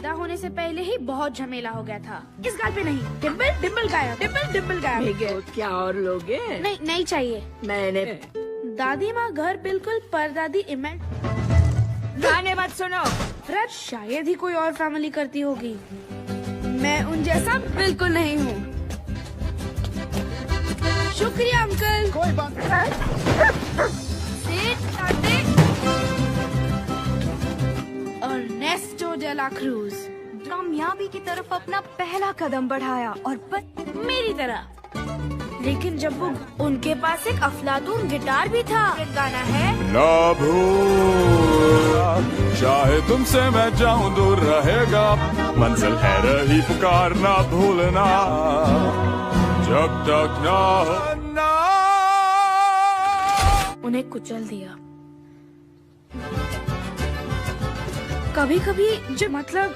पैदा होने से पहले ही बहुत झमेला हो गया था। इस गाल पे नहीं, डिम्पल डिम्पल गायब, डिम्पल डिम्पल गायब। क्या और लोगे? नहीं नहीं चाहिए। मैंने दादी माँ घर बिल्कुल परदादी इमेज। गाने मत सुनो। फ्रेड शायद ही कोई और फैमिली करती होगी। मैं उन जैसा बिल्कुल नहीं हूँ। शुक्रिया अंकल। कोई बात अर्नेस्टो डे ला क्रूज कामयाबी की तरफ अपना पहला कदम बढ़ाया और मेरी तरह। लेकिन जब वो उनके पास एक अफलातून गिटार भी था। एक गाना है ना भूलना, चाहे तुमसे मैं जाऊं दूर रहेगा, मंजिल है रही पुकार ना भूलना, जब तक ना हो। उन्हें कुचल दिया। कभी कभी जो मतलब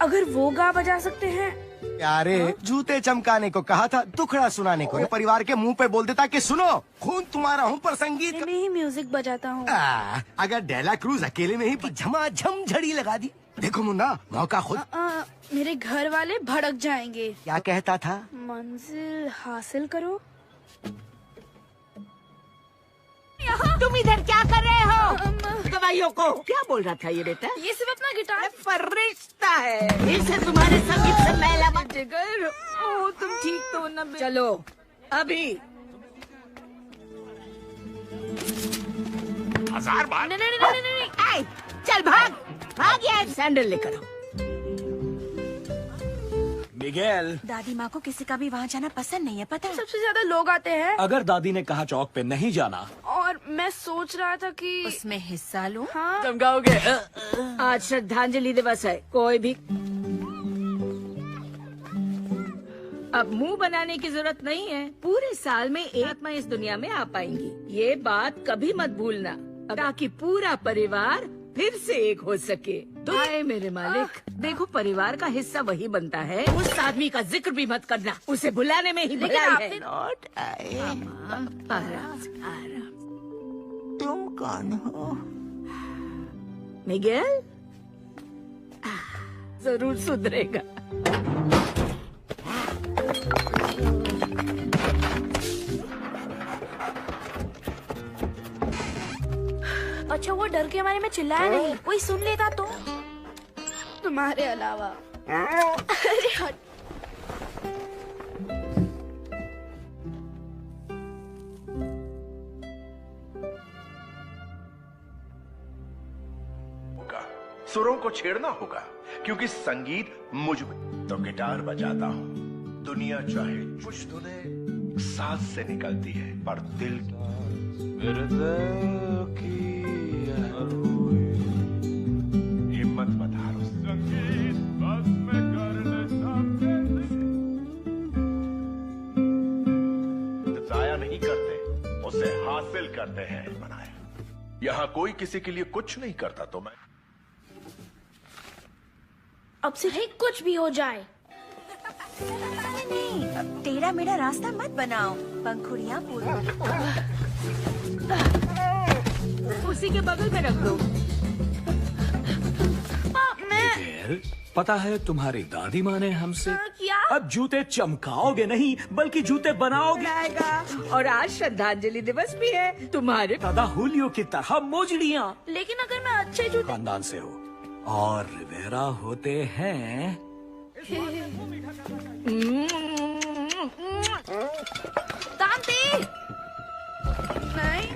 अगर वो गा बजा सकते हैं। यारे जूते चमकाने को कहा था, दुखड़ा सुनाने को। परिवार के मुंह पे बोल देता कि सुनो, खून तुम्हारा हूँ पर संगीत मैं ही म्यूजिक बजाता हूँ। अगर डेला क्रूज अकेले में ही झमाझम झड़ी लगा दी। देखो मुन्ना, मौका खुद। मेरे घर वाले भड़क जाएंगे। क्या कहता था? मंजिल हासिल करो। तुम इधर क्या कर रहे हो? दवाइयों को क्या बोल रहा था ये बेटा? ये सिर्फ अपना गिटार फरिश्ता है, इसे तुम्हारे संगीत से मैला मत। जिगर, ओ तुम ठीक तो न? चलो अभी 1000 बार। नहीं। आई, चल भाग यार, सैंडल लेकर आओ। मिगेल, दादी माँ को किसी का भी वहाँ जाना पसंद नहीं है, पता है? सबसे ज्यादा लोग आते हैं। अगर दादी ने कहा चौक पे नहीं जाना, और मैं सोच रहा था कि उसमें हिस्सा लूं। हाँ। तुम गाओगे? आज श्रद्धांजलि दिवस है, कोई भी अब मुंह बनाने की जरूरत नहीं है। पूरे साल में एक आत्मा इस दुनिया में आ पाएंगी, ये बात कभी मत भूलना, ताकि पूरा परिवार फिर से एक हो सके। आए मेरे मालिक, देखो परिवार का हिस्सा वही बनता है। उस आदमी का जिक्र भी मत करना, उसे बुलाने में ही भलाई है। लौट आए। आराम। तुम कौन हो? मिगेल जरूर सुधरेगा। अच्छा वो डर के मारे में चिल्लाया नहीं, कोई सुन लेता तो? तुम्हारे अलावा। अरे हट। सुरों को छेड़ना होगा, क्योंकि संगीत मुझ में। तो गिटार बजाता हूँ, दुनिया चाहे कुछ धुने सांस से निकलती है, पर दिल मेरे दिल की हिम्मत मत हारो। संगीत बस में कर ले सामने। जाया नहीं करते, उसे हासिल करते हैं। बनाए यहाँ कोई किसी के लिए कुछ नहीं करता, तो मैं अब से ही कुछ भी हो जाए। नहीं, टेढ़ा मेढ़ा रास्ता मत बनाओ, पंखुड़ियाँ पूरा। उसी के बगल में रख दो। मिगेल, पता है तुम्हारी दादी माँ ने हमसे क्या? अब जूते चमकाओगे नहीं बल्कि जूते बनाओगे। और आज श्रद्धांजलि दिवस भी है। तुम्हारे दादा हुलियो की तरह मोजड़ियाँ लेकिन अगर मैं अच्छे जूते खानदान से हो और रिवेरा होते हैं। तांती नहीं।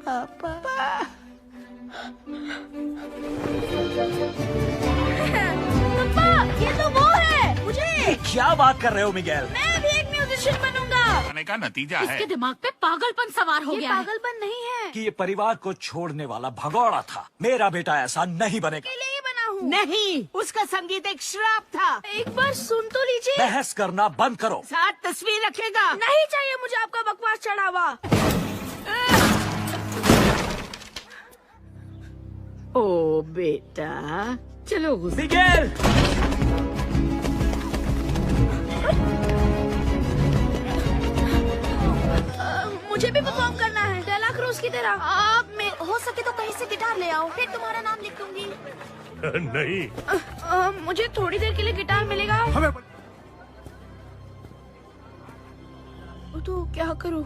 पापा ये तो वो है। मुझे क्या बात कर रहे हो मिगेल? मैं भी एक म्यूजिशियन बनूंगा। आने का नतीजा है इसके दिमाग पे पागलपन सवार हो ये गया है। पागलपन नहीं है। कि ये परिवार को छोड़ने वाला भगौड़ा था। मेरा बेटा ऐसा नहीं बनेगा। अकेले ही बना हूँ। नहीं, उसका संगीत एक श्राप था। एक बार सुन तो लीजिए। बहस करना बंद करो। साथ तस्वीर रखेगा। नहीं चाहिए मुझे आपका बकवास चढ़ावा। ओ बेटा, चलो मिगेल, मुझे भी परफॉर्म करना है डेला क्रूज की तरह। आप मैं हो सके तो कहीं से गिटार ले आओ, फिर तुम्हारा नाम लिख दूंगी। नहीं, मुझे थोड़ी देर के लिए गिटार मिलेगा? हमें तो क्या करूं?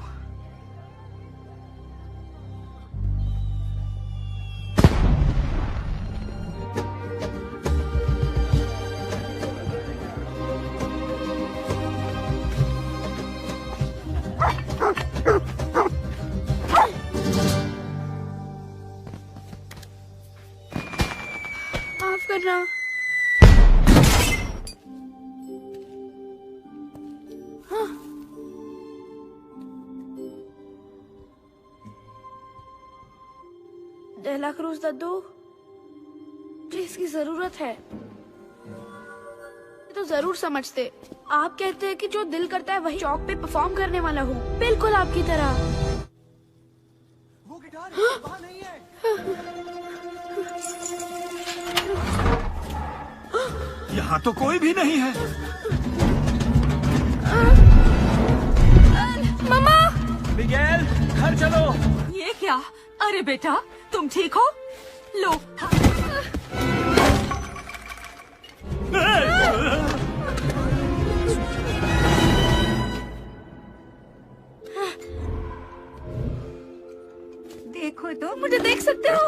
माफ करना। डेला क्रूज दद्दू, मुझे इसकी जरूरत है। तो जरूर समझते। आप कहते हैं कि जो दिल करता है वही चौक पे परफॉर्म करने वाला हूँ, बिल्कुल आपकी तरह। वो गिटार वहाँ नहीं है। यहाँ तो कोई भी नहीं है। मम्मा! मिगेल, घर चलो। ये क्या? अरे बेटा, तुम ठीक हो? लो। देखो तो मुझे देख सकते हो?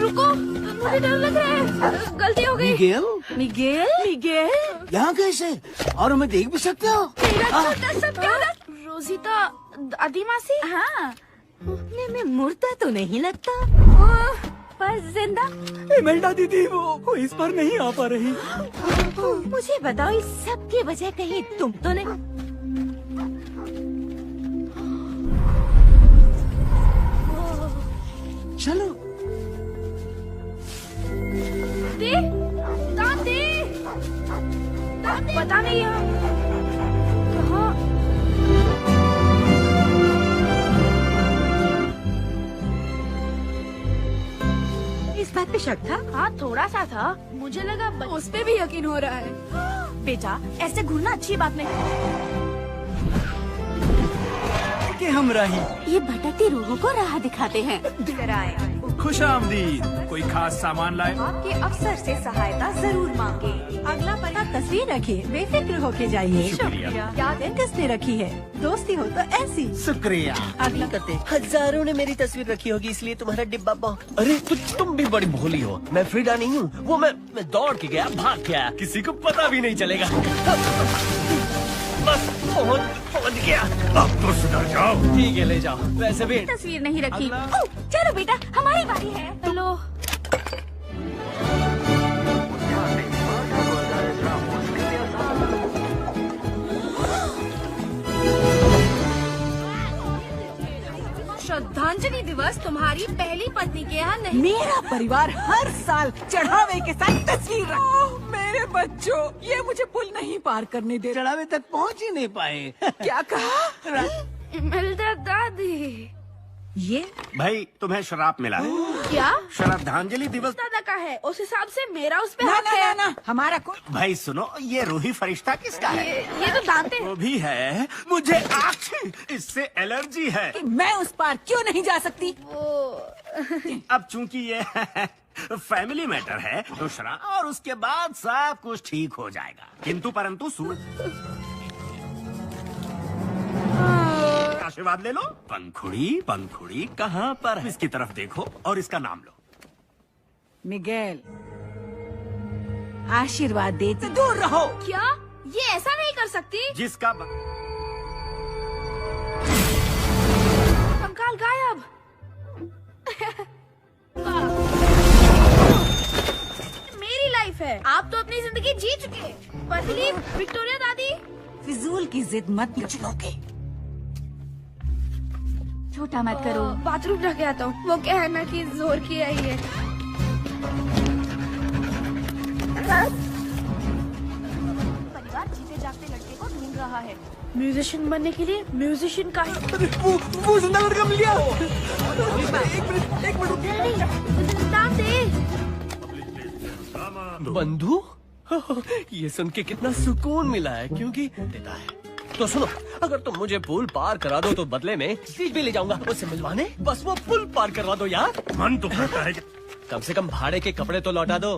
रुको, मुझे डर लग रहा है। गलती हो गई। मिगेल, मिगेल, मिगेल, यहाँ कैसे? और हमें देख भी सकते हो? मेरा छोटा सा प्यारा रोजीता दादी मासी। हाँ, उठने में मुर्दा तो नहीं लगता, पर जिंदा। इमेल्डा दीदी वो इस पर नहीं आ पा रही। मुझे बताओ, इस सब की वजह कहीं तुम तो नहीं? चलो। दे, दान दे, दान दे। पता नहीं है कहाँ। इस बात पे शक था? हाँ, थोड़ा सा था। मुझे लगा उस पे भी यकीन हो रहा है। बेटा, ऐसे घूरना अच्छी बात नहीं। कि हम राही ये भटकती रूहों को राह दिखाते हैं। खुश आमदीद। कोई खास सामान लाए? आपके अफसर से सहायता जरूर मांगे। अगला पता तस्वीर रखिए, बेफिक्र होके जाइए। शुक्रिया। क्या दिन किसने रखी है? दोस्ती हो तो ऐसी। शुक्रिया। अगला हजारों ने मेरी तस्वीर रखी होगी, इसलिए तुम्हारा डिब्बा बहुत। अरे तुम भी बड़ी भोली हो। मैं फ्रीडा नहीं हूँ। वो मैं दौड़ के गया, भाग के आया, किसी को पता भी नहीं चलेगा। बस पहुंच गया। अब तो सुधर जाओ। ठीक है, ले जाओ। वैसे भी तस्वीर नहीं रखी। अगला। ओह, चलो बेटा, हमारी बारी है। हेलो। श्रद्धांजलि दिवस तुम्हारी पहली पत्नी के यहाँ नहीं। मेरा परिवार हर साल चढ़ावे के साथ तस्वीर मेरे बच्चों, ये मुझे पुल नहीं पार करने दे। चढ़ावे तक पहुँच ही नहीं पाए। क्या कहा? इमेल्डा दादी। ये भाई, तुम्हें श्राप मिला है। क्या? श्रद्धांजलि दिवस। दादा का है, उस हिसाब से मेरा उस पे ना हक ना है। ना, हमारा कोई। भाई सुनो, ये रूही फरिश्ता किसका है? ये तो जानते हैं। वो भी है। मुझे आँख, इससे एलर्जी है। कि मैं उस पार क्यों नहीं जा सकती? वो अब चूंकि ये फैमिली मैटर है तो श्राप, और उसके बाद सब कुछ ठीक हो जाएगा। किंतु परंतु आशीर्वाद ले लो। पंखुड़ी कहाँ पर है? इसकी तरफ देखो और इसका नाम लो। मिगेल, आशीर्वाद देते दूर रहो। क्या? ये ऐसा नहीं कर सकती। जिसका कंकाल गायब। मेरी लाइफ है, आप तो अपनी जिंदगी जी चुके। पतली विक्टोरिया दादी। फिजूल की जिद मत लोगे। छोटा मत करो। बाथरूम रख आता हूँ। वो क्या है ना कि जोर की आई है। परिवार जीते जागते लड़के को ढूंढ रहा है। म्यूजिशियन बनने के लिए म्यूजिशियन का वो जिंदा लड़का मिल गया। एक मिनट दाम दे। बंधु, ये सुन के कितना सुकून मिला है, क्योंकि देता है। तो सुनो, अगर तुम मुझे पुल पार करा दो तो बदले में चीज भी ले जाऊंगा उससे मिलवाने। बस वो पुल पार करवा दो यार। मन तो करता है कम से कम भाड़े के कपड़े तो लौटा दो।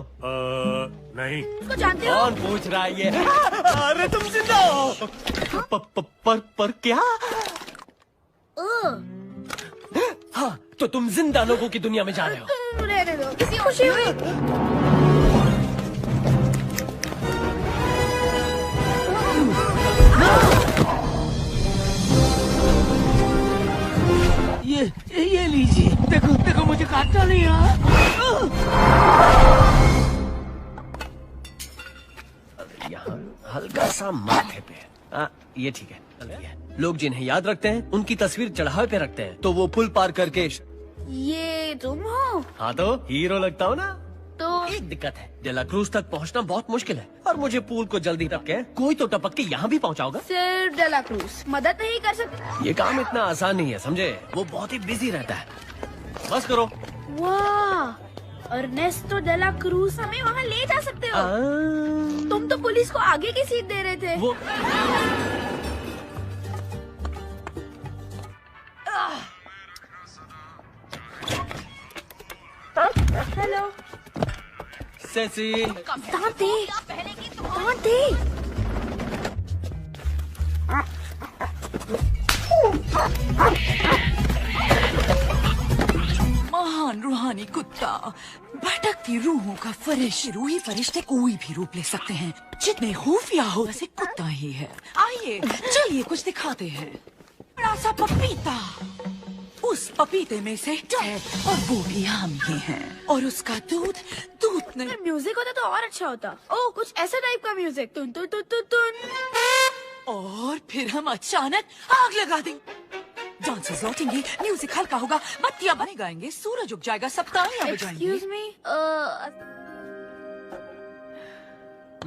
नहीं। उसको जानते हो? कौन पूछ रहा है ये? अरे तुम जिंदा हो। पर क्या? हाँ, तो तुम जिंदा लोगों की दुनिया में जा रहे हो। रहने दो, किसी खुशी हुई। ये लीजिए, देखो मुझे काटना नहीं है। यहाँ हल्का सा माथे पे। ये ठीक है। लोग जिन्हें याद रखते हैं उनकी तस्वीर चढ़ावे पे रखते हैं, तो वो पुल पार करके। ये तुम हो? हाँ तो हीरो लगता हो ना। तो एक दिक्कत है, डेला क्रूज तक पहुँचना बहुत मुश्किल है और मुझे पुल को जल्दी टपके कोई तो टपक के यहाँ भी पहुँचाओगा। सिर्फ डेला क्रूज मदद नहीं कर सकते? ये काम इतना आसान नहीं है समझे, वो बहुत ही बिजी रहता है। बस करो। वाह, अर्नेस्टो डेला क्रूज हमें वहाँ ले जा सकते हो। तुम तो पुलिस को आगे की सीट दे रहे थे। वो हेलो सेसी, दांत दे। महान रूहानी कुत्ता, भटकती रूहों का फरिश्ता। रूही फरिश्ते कोई भी रूप ले सकते हैं, जितने खुफिया हो वैसे कुत्ता ही है। आइए चलिए कुछ दिखाते हैं। बड़ा सा पपीता, उस पपीते में से और वो भी हम ही हैं। और उसका दूध नहीं। म्यूजिक होता तो और अच्छा होता। ओह, कुछ ऐसा टाइप का म्यूजिक। तुन तुन तुन तुन तुन। और फिर हम अचानक आग लगा देंगे। डांसर्स लौटेंगे, म्यूजिक हल्का होगा, बत्तियां बने गाएंगे, सूरज उग जाएगा, सब तालियां बजाएंगे। एक्सक्यूज मी,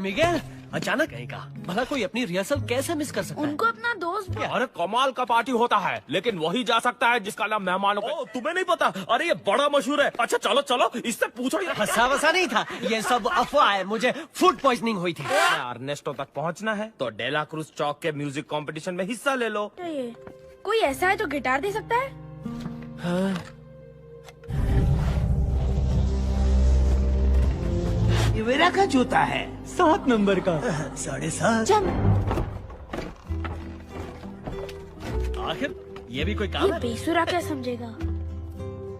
मिगेल, अचानक कहीं का भला कोई अपनी रिहर्सल कैसे मिस कर सकता है? उनको अपना दोस्त। अरे कमाल का पार्टी होता है, लेकिन वही जा सकता है जिसका नाम मेहमानों को। तुम्हें नहीं पता? अरे ये बड़ा मशहूर है। अच्छा चलो चलो, इससे पूछो। हंसा वसा नहीं था, ये सब अफवाह है। मुझे फूड पॉइजनिंग हुई थी। अर्नेस्टो तक पहुंचना है तो डेला क्रूज चौक के म्यूजिक कंपटीशन में हिस्सा ले लो। कोई ऐसा है जो गिटार दे सकता है? हाँ। ये मेरा का जूता है, 7 नंबर का। 7.5। आखिर ये भी कोई काम ये है? बेसुरा क्या समझेगा?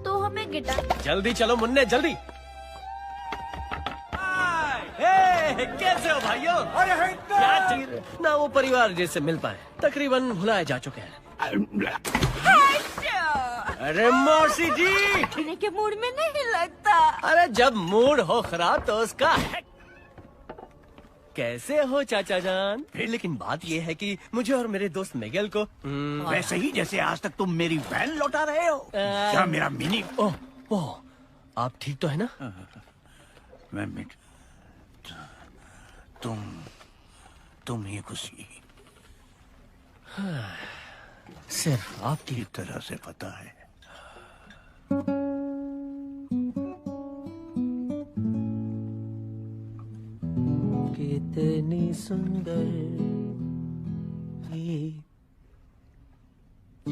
तो हमें गिटार। जल्दी चलो मुन्ने, जल्दी। कैसे हो भाइयों? क्या चाहिए? ना वो परिवार जैसे मिल पाए, तकरीबन भुलाए जा चुके हैं। अरे मौसी जी, खाने के मूड में नहीं लगता। अरे जब मूड हो खराब तो उसका कैसे हो चाचा जान? फिर लेकिन बात ये है कि मुझे और मेरे दोस्त मिगेल को वैसे ही जैसे आज तक तुम मेरी वैन लौटा रहे हो, क्या मेरा मिनी। ओह, आप ठीक तो है ना? मैं मिट तुम ही खुशी। सिर्फ आपकी तरह से पता है। कितनी सुंदर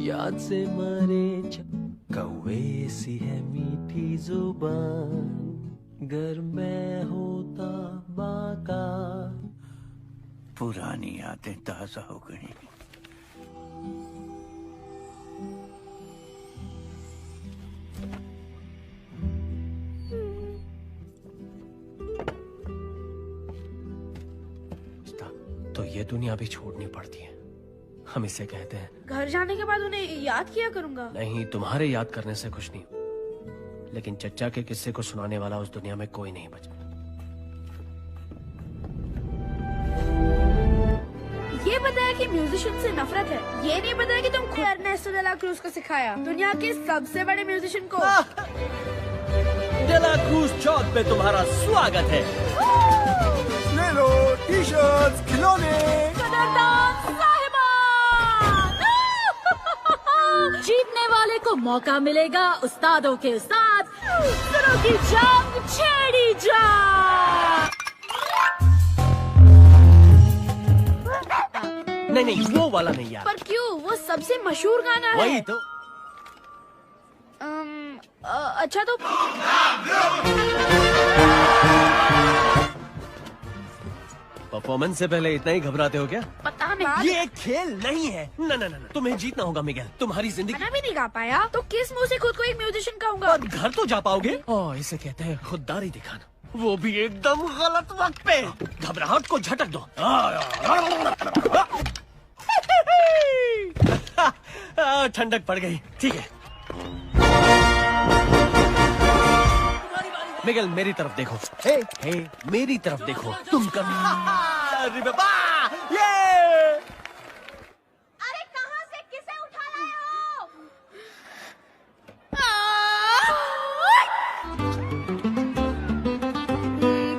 याद से मरे कौवे सी है मीठी जुबान, घर में होता बाका। पुरानी यादें ताजा हो गई। तो ये दुनिया भी छोड़नी पड़ती है, हम इसे कहते हैं। घर जाने के बाद उन्हें याद किया करूंगा। नहीं, तुम्हारे याद करने से कुछ नहीं, लेकिन चच्चा के किस्से को सुनाने वाला उस दुनिया में कोई नहीं बचा। ये बताया कि म्यूजिशियन से नफरत है, ये नहीं बताया कि तुम खुद अर्नेस्टो डेला क्रूज को सिखाया, दुनिया के सबसे बड़े म्यूजिशियन को। डेला क्रूज चौक पे तुम्हारा स्वागत है। ले लो टी-शर्ट्स, खिलौने। जीतने वाले को मौका मिलेगा उस्तादों के उस्ताद सुरों की जंग छेड़ी जा। नहीं नहीं, वो वाला नहीं यार। पर क्यों? वो सबसे मशहूर गाना है। वही तो। अच्छा तो परफॉर्मेंस से पहले इतना ही घबराते हो क्या? पता नहीं। ये एक खेल नहीं है। ना ना ना, तुम्हें जीतना होगा मिगेल। तुम्हारी जिंदगी गाना भी नहीं गा पाया तो किस मुंह से खुद को एक म्यूजिशियन कहूंगा? और घर तो जा पाओगे? ओह, इसे कहते हैं खुददारी दिखाना, वो भी एकदम गलत वक्त पे। घबराहट को झटक दो। ठंडक पड़ गई। ठीक है मिगेल, मेरी तरफ देखो। हे, मेरी तरफ देखो। तुम कभी अरे बाबा, ये अरे कहां से किसे उठा लाए हो?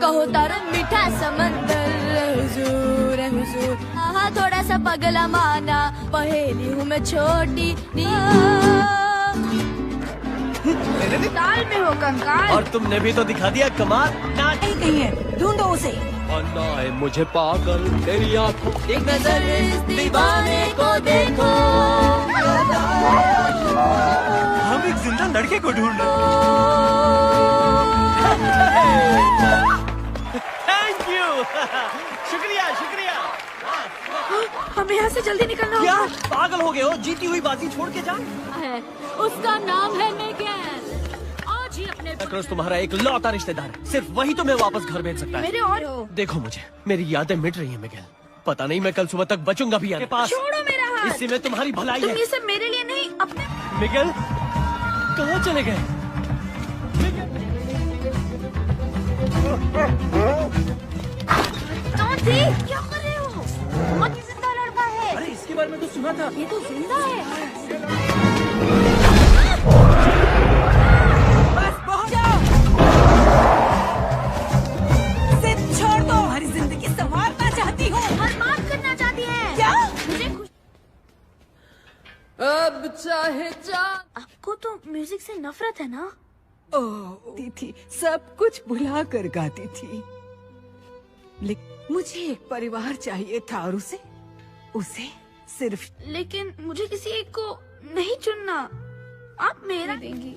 कहो तारो मीठा समंदर हुजूर है हुजूर। हाँ थोड़ा सा पगला माना, पहेली हूँ मैं छोटी ताल में हो कंकाल। और तुमने भी तो दिखा दिया कमाल। कहीं है, ढूंढो उसे। अन्ना है मुझे पागल तेरी आंखों। एक नजर इस दीवाने को देखो। हम एक जिंदा लड़के को ढूंढ रहे। Thank you. शुक्रिया शुक्रिया। हमें यहाँ से जल्दी निकलना क्या होगा। पागल हो गए हो? जीती हुई बाजी छोड़ के जा। उसका नाम है मिगेल। आज ही अपने अक्रॉस तुम्हारा एक लौता रिश्तेदार है, सिर्फ वही तुम्हें वापस घर भेज सकता है। मेरे और देखो मुझे, मेरी यादें मिट रही हैं मिगेल। पता नहीं मैं कल सुबह तक बचूंगा भी आपके पास। छोड़ो मेरा हाथ। इसी में तुम्हारी भलाई तुम है। ये सब मेरे लिए नहीं अपने। मिगेल कहाँ चले गए? कौन थी? क्या कर रहे हो? बहुत ही जिंदा लड़का है। अरे इसके बारे में तो सुना था। ये तो जिंदा है। बस पहुंच जाओ। सिर्फ छोड़ दो। हमारी जिंदगी संवारना चाहती हो। बर्बाद करना चाहती है। क्या? मुझे कुछ अब चाहे आपको तो म्यूजिक से नफरत है ना? थी सब कुछ भुला कर गाती थी, लेकिन मुझे एक परिवार चाहिए था और उसे सिर्फ। लेकिन मुझे किसी एक को नहीं चुनना। आप मेरा देंगी।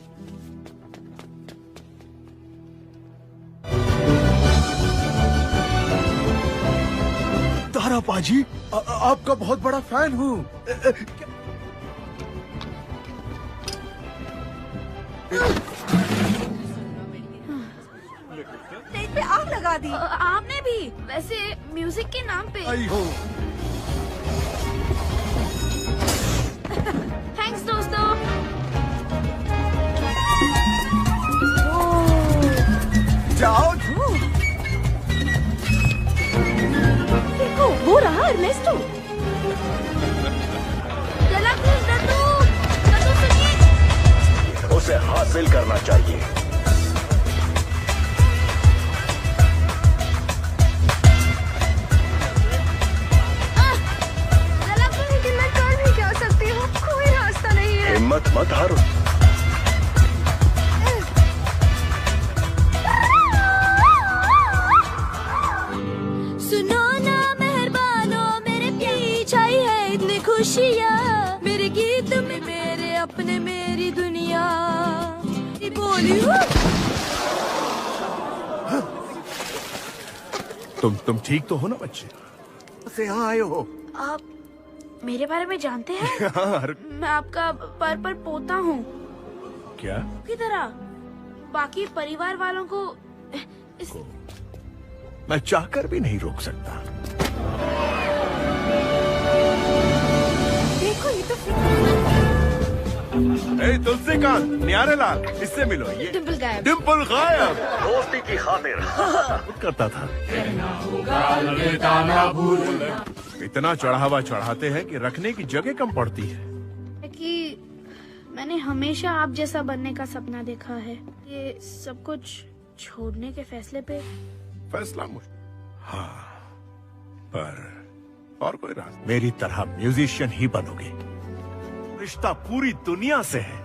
तारा पाजी, आपका बहुत बड़ा फैन हूँ। स्टेज पे आग लगा दी। आपने भी। वैसे म्यूजिक के नाम पे। आई हो। थैंक्स दोस्तों। जाओ। देखो वो रहा अर्नेस्टो। चला प्लीज दद्दू। दद्दू सुनिए। उसे हासिल करना चाहिए। चला प्लीज। मैं कर भी क्या सकती हूँ? कोई रास्ता नहीं है। हिम्मत मत हारो। सुनो ना मेहरबानो, मेरे पीछे ही है इतनी खुशियाँ। मेरे गीत में मेरे अपने मेरी दुनिया बोली हूँ। तुम ठीक तो हो ना बच्चे? से यहाँ आए हो? आप मेरे बारे में जानते हैं? हाँ। मैं आपका पर पोता हूँ क्या? की तरह बाकी परिवार वालों को इस मैं चाहकर भी नहीं रोक सकता। देखो ये तो तुलसीकांत, न्यारेलाल, इससे मिलो। ये डिम्पल गायब। डिम्पल गायब। दोस्ती की खातिर करता था। इतना चढ़ावा चढ़ाते हैं कि रखने की जगह कम पड़ती है। कि मैंने हमेशा आप जैसा बनने का सपना देखा है। ये सब कुछ छोड़ने के फैसले पे फैसला मुश्किल। हाँ, पर और कोई रास्ता? मेरी तरह म्यूजिशियन ही बनोगे। रिश्ता पूरी दुनिया से है।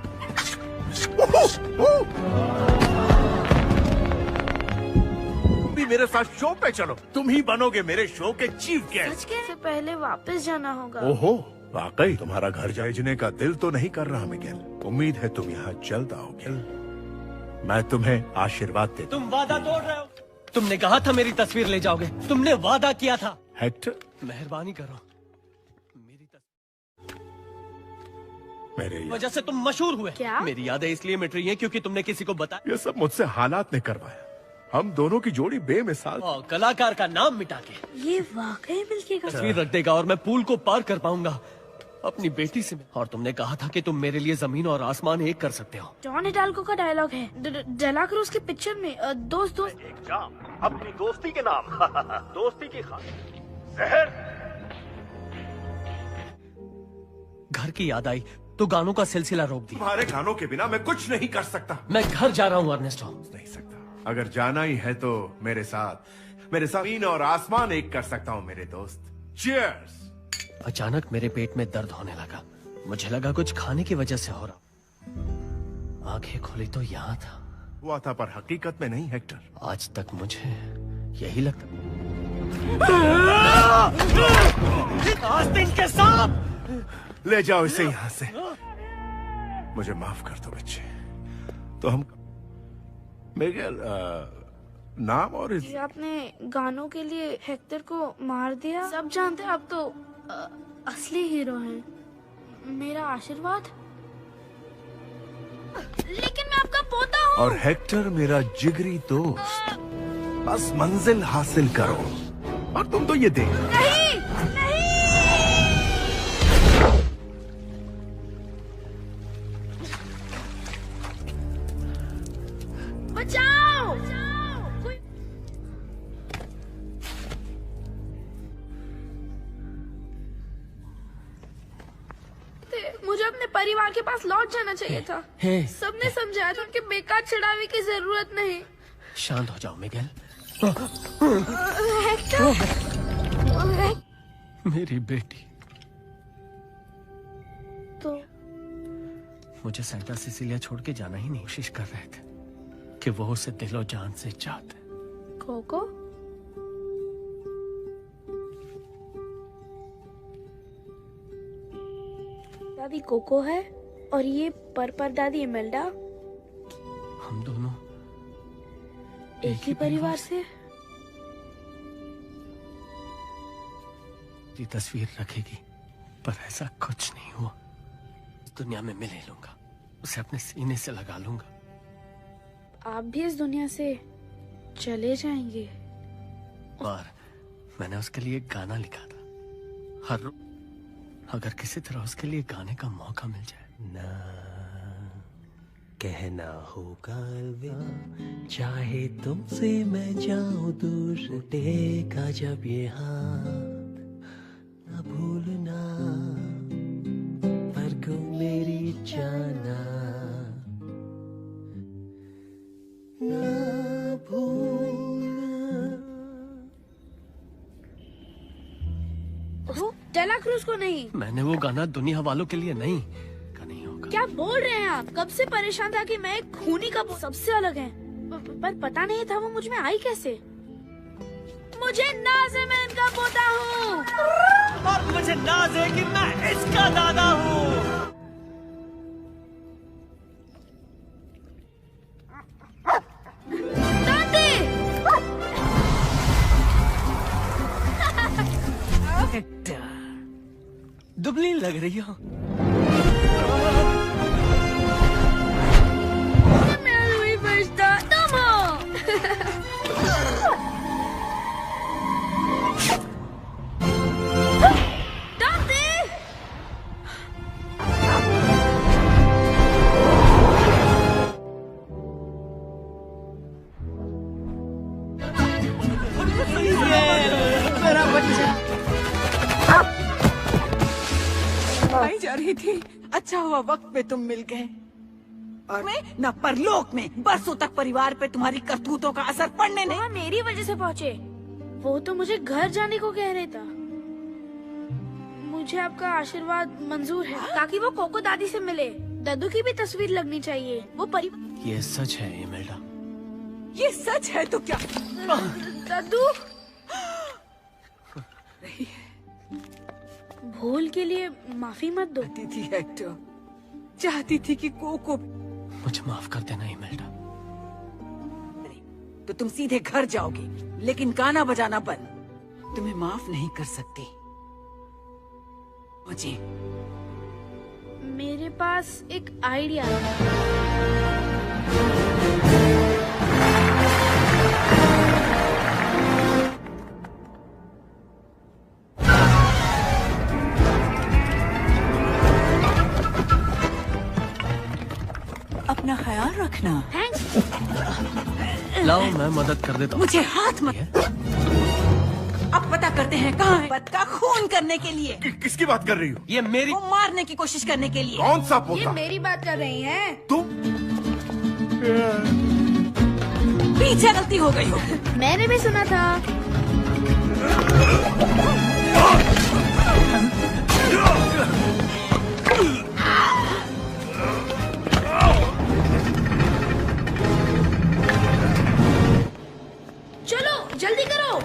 जल्दी मेरे साथ शो पे चलो, तुम ही बनोगे मेरे शो के चीफ गेस्ट। सच के पहले वापस जाना होगा। ओहो, वाकई तुम्हारा घर भेजने का दिल तो नहीं कर रहा मिगेल। उम्मीद है तुम यहाँ जल्द आओगे। मैं तुम्हें आशीर्वाद देता तुम वादा तोड़ रहे हो। तुमने कहा था मेरी तस्वीर ले जाओगे, तुमने वादा किया था। हूँ। हेक्टर, मेहरबानी करो, मेरी मेरे वजह से तुम मशहूर हुए। क्या? मेरी यादें इसलिए मिट रही हैं क्योंकि तुमने किसी को बताया। ये सब मुझसे हालात ने करवाया। हम दोनों की जोड़ी बेमिसाल। कलाकार का नाम मिटा के ये वाकई मिलके का तस्वीर रख देगा और मैं पूल को पार कर पाऊंगा अपनी बेटी से। और तुमने कहा था कि तुम मेरे लिए जमीन और आसमान एक कर सकते हो। जॉन हिडाल्गो का डायलॉग है डेला क्रूज की पिक्चर में। दोस्त अपनी दोस्ती के नाम दोस्ती की जहर। घर की याद आई तो गानों का सिलसिला रोक दिया। तुम्हारे गानों के बिना मैं कुछ नहीं कर सकता। मैं घर जा रहा हूँ अर्नेस्टो। नहीं सकता। अगर जाना ही है तो मेरे साथ जमीन और आसमान एक कर सकता हूँ मेरे दोस्त। चीयर्स। अचानक मेरे पेट में दर्द होने लगा। मुझे लगा कुछ खाने की वजह से हो रहा। आंखें खोली तो यहाँ था। हुआ था पर हकीकत में नहीं हेक्टर। आज तक मुझे यही लगता। आस्तीन के सांप! ले जाओ इसे यहाँ से। मुझे माफ कर दो बच्चे। तो हम मिगेल, नाम और जी, आपने गानों के लिए हेक्टर को मार दिया। सब जानते हैं आप तो असली हीरो हैं। मेरा आशीर्वाद। लेकिन मैं आपका पोता हूँ। और हेक्टर मेरा जिगरी दोस्त। बस मंजिल हासिल करो और तुम तो ये देख। नहीं, नहीं। बचाओ! कोई... मुझे अपने परिवार के पास लौट जाना चाहिए था। सबने समझाया था कि बेकार चढ़ावे की जरूरत नहीं। शांत हो जाओ मिगेल। मेरी बेटी तो मुझे सेंटा सिसिलिया छोड़ के जाना ही नहीं। कोशिश कर रहे थे कि वो उसे दिलो जान से चाहते। कोको दादी कोको है और ये पर दादी इमेल्डा। हम दोनों एक ही परिवार से। ये तस्वीर रखेगी पर ऐसा कुछ नहीं हुआ। इस दुनिया में मिले लूंगा, उसे अपने सीने से लगा लूंगा। आप भी इस दुनिया से चले जाएंगे। और मैंने उसके लिए एक गाना लिखा था। हर अगर किसी तरह उसके लिए गाने का मौका मिल जाए। ना कहना होगा अलविदा, चाहे तुमसे मैं जाऊं दूर, टूटेगा जब ये हाथ, न भूलना पर को मेरी जाना, न भूलना। डेला क्रूज को नहीं। मैंने वो गाना दुनिया वालों के लिए नहीं का नहीं होगा। क्या बोल रहे हैं आप? कब से परेशान था कि मैं एक खूनी का सबसे अलग है, पर पता नहीं था वो मुझ में आई कैसे। मुझे नाज है मैं इनका पोता हूँ और मुझे नाज है कि मैं इसका दादा हूँ। दुबली लग रही हो। मैं हुई फरिश्ता तुम हो। मेरा बच्चा आई जा रही थी। अच्छा हुआ वक्त पे तुम मिल गए। और मैं न परलोक में बरसों तक परिवार पे तुम्हारी करतूतों का असर पड़ने नहीं। मेरी वजह से पहुँचे। वो तो मुझे घर जाने को कह रहे था। मुझे आपका आशीर्वाद मंजूर है ताकि वो कोको दादी से मिले। दादू की भी तस्वीर लगनी चाहिए। वो परिवार। ये सच है इमेल्डा। ये सच है तो क्या? दादू भूल के लिए माफी मत दो। थी हेक्टर, चाहती थी कि कोको। मुझे माफ कर देना इमेल्डा। तो तुम सीधे घर जाओगी, लेकिन गाना बजाना बंद। तुम्हें माफ नहीं कर सकती मुझे। मेरे पास एक आइडिया है। अपना ख्याल रखना। लाओ मैं मदद कर देता हूँ। मुझे हाथ मत। अब पता करते हैं कहाँ है पत्ता खून करने के लिए। किसकी बात कर रही हो? ये मेरी। वो मारने की कोशिश करने के लिए। कौन सा पोता? ये मेरी बात कर रही हैं। तुम? पीछे गलती हो गई हो। मैंने भी सुना था। चलो जल्दी करो।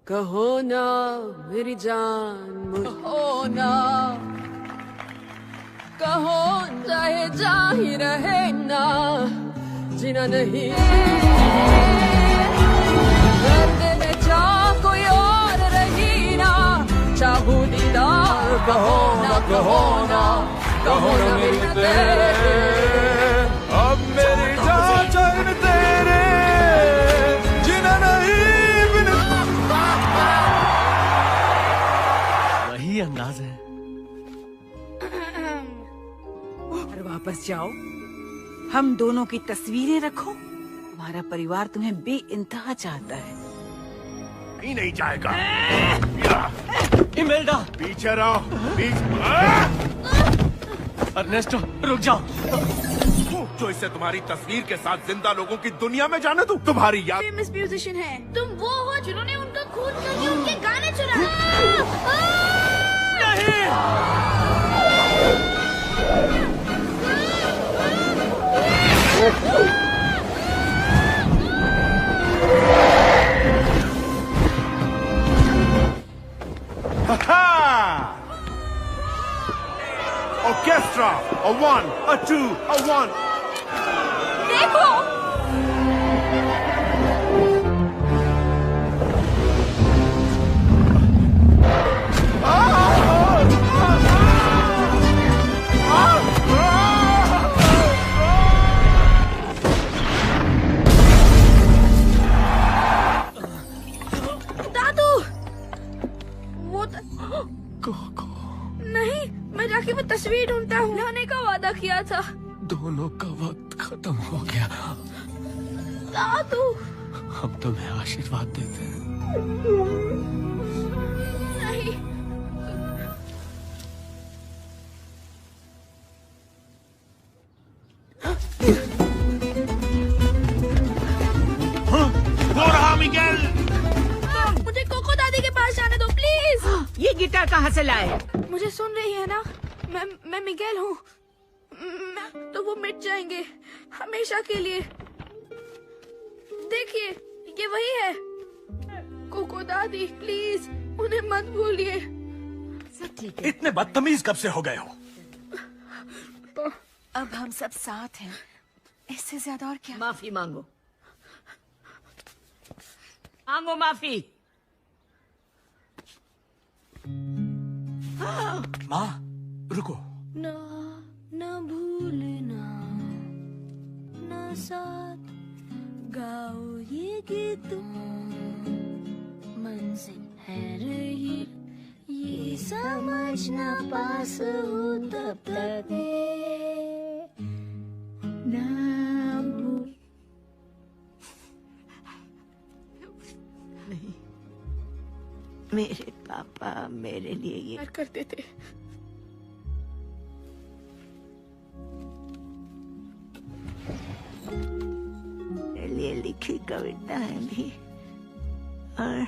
कहो ना मेरी जान कहो ना, कहो चाहे जा ही रहे ना, जीना नहीं दर्द में जा कोई और रही ना, चाहू दीदार कहो ना, कहो ना, कहो ना मेरी तेरे। अब मेरी जान चैन तेरे जीना नहीं बिन। वही अंदाज है। और वापस जाओ, हम दोनों की तस्वीरें रखो। तुम्हारा परिवार तुम्हें बेइंतहा चाहता है। ही नहीं जाएगा। इमेल्डा पीछे रहो। अर्नेस्टो रुक जाओ। जो इसे तुम्हारी तस्वीर के साथ जिंदा लोगों की दुनिया में जाने दूं? तुम्हारी याद। फेमस म्यूजिशियन है। तुम वो हो जिन्होंने उनका खून करके उनके गाने चुरा। Orchestra, a 1, a 2, a 1. देखो दादू, वो नहीं, मैं जाके वो तस्वीर ढूंढता हूँ। लाने का वादा किया था। दोनों का वक्त खत्म हो गया। दादू हम तुम्हें आशीर्वाद देते हैं। नहीं। हो रहा मिगेल। मुझे कोको दादी के पास जाने दो प्लीज। ये गिटार कहाँ से लाए? मुझे सुन रही है ना? मैं मिगेल हूँ। तो वो मिट जाएंगे हमेशा के लिए। देखिए ये वही है। कोको दादी प्लीज उन्हें मत भूलिए। सब ठीक है। इतने बदतमीज कब से हो गए हो? अब हम सब साथ हैं, इससे ज्यादा और क्या। माफी मांगो, मांगो माफी। माँ रुको। ना ना भूलना, ना साथ गाओ ये गीत, मंजिल है रही ये समझना, पास हो तब तक ना भूल। नहीं, मेरे पापा मेरे लिए ये करते थे। मेरे लिए लिखी कविताएं भी और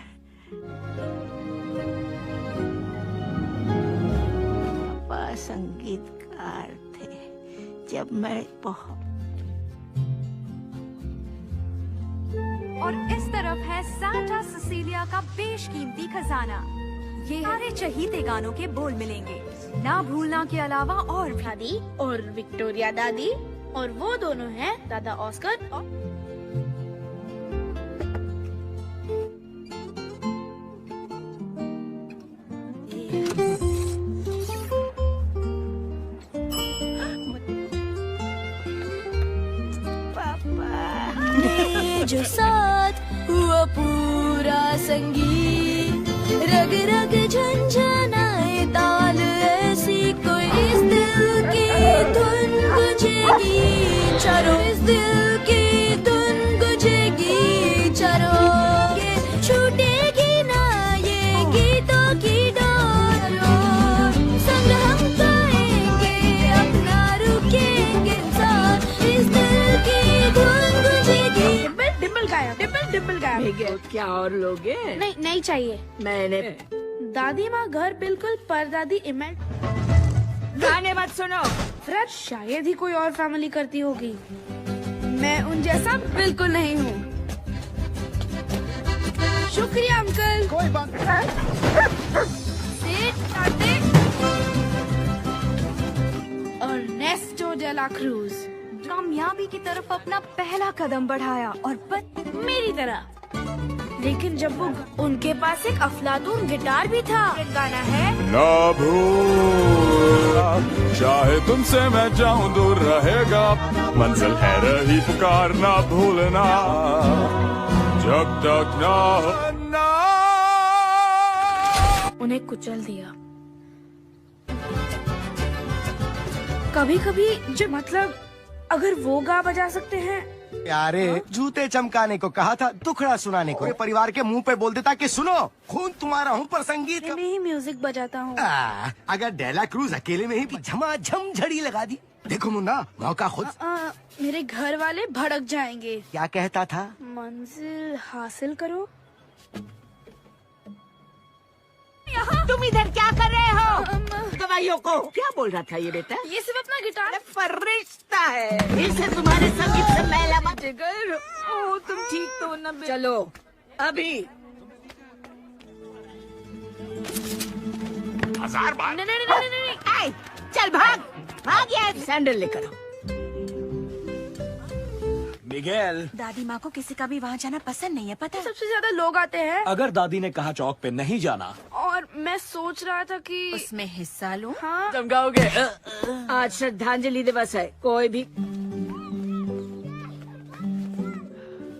जब मैं और इस तरफ है सांता सिसिलिया का बेशकीमती खजाना। ये सारे चहीते गानों के बोल मिलेंगे, ना भूलना के अलावा और भी। दादी और विक्टोरिया दादी, और वो दोनों हैं दादा ऑस्कर और जो साथ हुआ पूरा संगीत, रग रग झंझनाए ताल, ऐसी कोई इस दिल की धुन गुजेगी चारों, इस दिल की धुन गुजेगी चारों, ये छूटेगी ना ये गीतों की डोर, संग हम गाएंगे अपना रुकेंगे साथ, इस दिल की धुन गुजेगी। डिम्पल गायब। क्या और लोगे? नहीं चाहिए। मैंने दादी माँ घर बिल्कुल परदादी इमेज। गाने मत सुनो। फ्रेड शायद ही कोई और फैमिली करती होगी, मैं उन जैसा बिल्कुल नहीं हूँ। शुक्रिया अंकल। कोई बात अर्नेस्टो डे ला क्रूज कामयाबी की तरफ अपना पहला कदम बढ़ाया और मेरी तरह। लेकिन जब वो उनके पास एक अफलातून गिटार भी था। गाना है ना भूलना, चाहे तुमसे मैं जाऊं दूर रहेगा, मंजिल है रही पुकार ना भूलना, जब तक ना उन्हें कुचल दिया। कभी कभी जो मतलब अगर वो गा बजा सकते हैं। यारे जूते चमकाने को कहा था, दुखड़ा सुनाने को। परिवार के मुंह पे बोल देता कि सुनो, खून तुम्हारा हूँ पर संगीत मैं ही म्यूजिक बजाता हूँ। अगर डेला क्रूज अकेले में ही झमाझम झड़ी लगा दी। देखो मुन्ना, मौका खुद। मेरे घर वाले भड़क जाएंगे। क्या कहता था? मंजिल हासिल करो। तुम इधर क्या कर रहे हो? दवाइयों को क्या बोल रहा था ये बेटा? ये सिर्फ अपना गिटार फरिश्ता है, इसे तुम्हारे संगीत से मैला मत। ओ तुम ठीक तो न? चलो अभी 1000 बार। नहीं, चल भाग यार। सैंडल लेकर आओ। मिगेल, दादी माँ को किसी का भी वहाँ जाना पसंद नहीं है, पता है? सबसे ज्यादा लोग आते हैं। अगर दादी ने कहा चौक पे नहीं जाना, और मैं सोच रहा था कि उसमें हिस्सा लूं। हाँ, चमकाओगे। आज श्रद्धांजलि दिवस है, कोई भी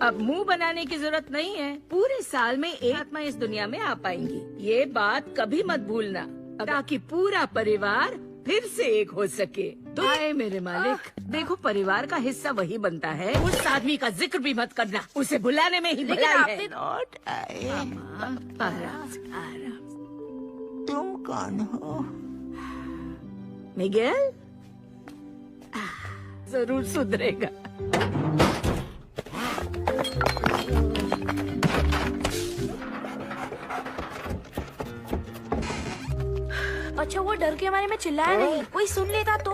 अब मुंह बनाने की जरूरत नहीं है। पूरे साल में एक आत्मा इस दुनिया में आ पाएंगी, ये बात कभी मत भूलना, ताकि पूरा परिवार फिर से एक हो सके। तो आए मेरे मालिक, देखो परिवार का हिस्सा वही बनता है। उस आदमी का जिक्र भी मत करना, उसे बुलाने में ही भलाई है। लौट आए। आराम। तुम कौन हो? मिगेल? जरूर सुधरेगा। अच्छा वो डर के मारे में चिल्लाया नहीं, कोई सुन लेता तो?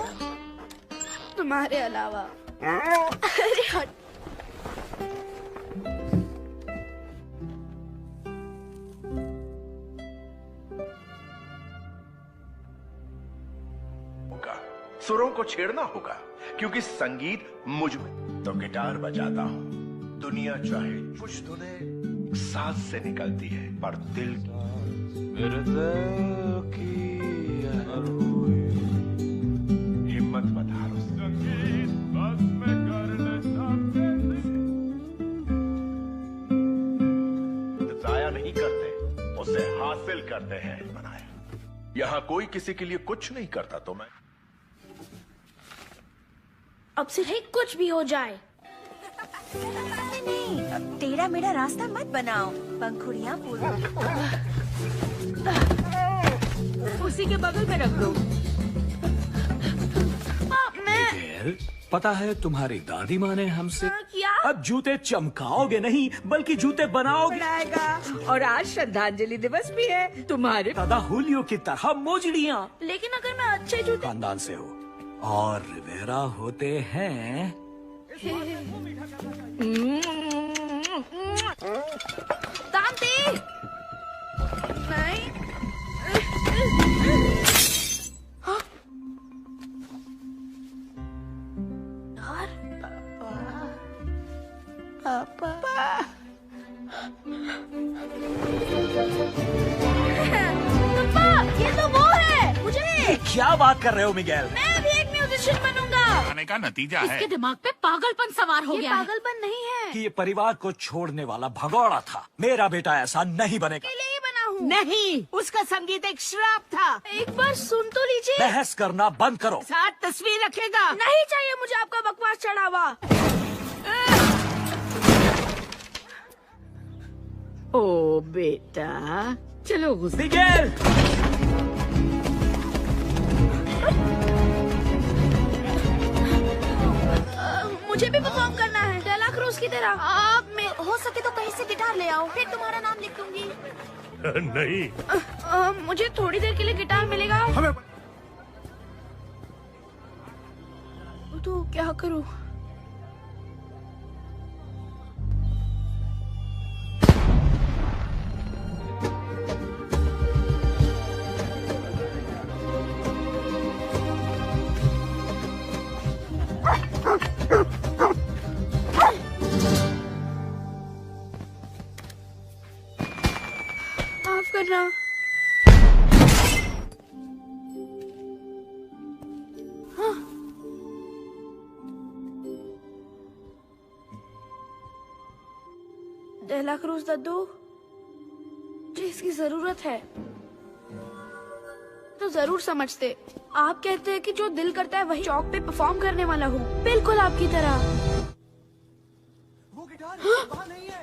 तुम्हारे अलावा। अरे हट। सुरों को छेड़ना होगा, क्योंकि संगीत मुझ में। तो गिटार बजाता हूँ, दुनिया चाहे कुछ धुने सांस से निकलती है, पर दिल मेरे दिल की हिम्मत मत हारो। संगीत बस में करने जाया नहीं करते, उसे हासिल करते हैं। बनाया यहाँ कोई किसी के लिए कुछ नहीं करता, तो मैं अब से ही कुछ भी हो जाए। नहीं, टेढ़ा मेढ़ा रास्ता मत बनाओ, पंखुड़ियाँ बोलो। उसी के बगल में रख दो। मिगेल, पता है तुम्हारी दादी माँ ने हमसे क्या? अब जूते चमकाओगे नहीं बल्कि जूते बनाओगे। और आज श्रद्धांजलि दिवस भी है। तुम्हारे दादा हुलियो की तरह मोजड़ियाँ। लेकिन अगर मैं अच्छे जूते। खानदान से हो और रिवेरा होते हैं दांती नहीं। पापा ये तो वो है। मुझे क्या बात कर रहे हो मिगेल? मैं भी एक म्यूजिशियन बनूंगा। आने का नतीजा है इसके दिमाग पे पागलपन सवार हो ये गया है। पागलपन नहीं है। कि ये परिवार को छोड़ने वाला भगौड़ा था। मेरा बेटा ऐसा नहीं बनेगा। अकेले ही बना हूँ। नहीं, उसका संगीत एक श्राप था। एक बार सुन तो लीजिए। बहस करना बंद करो। साथ तस्वीर रखेगा। नहीं चाहिए मुझे आपका बकवास चढ़ावा। ओ बेटा, चलो गुस्से। मिगेल! मुझे भी परफॉर्म करना है डेला क्रूज की तरह। आप में हो सके तो कहीं से गिटार ले आओ, फिर तुम्हारा नाम लिख दूंगी। नहीं। मुझे थोड़ी देर के लिए गिटार मिलेगा। हमें तो क्या करूं? माफ करना। डेला क्रूज दद्दू, मुझे इसकी जरूरत है तो जरूर समझते। आप कहते हैं कि जो दिल करता है वही चौक पे परफॉर्म करने वाला हूँ, बिल्कुल आपकी तरह। वो गिटार वहाँ नहीं है।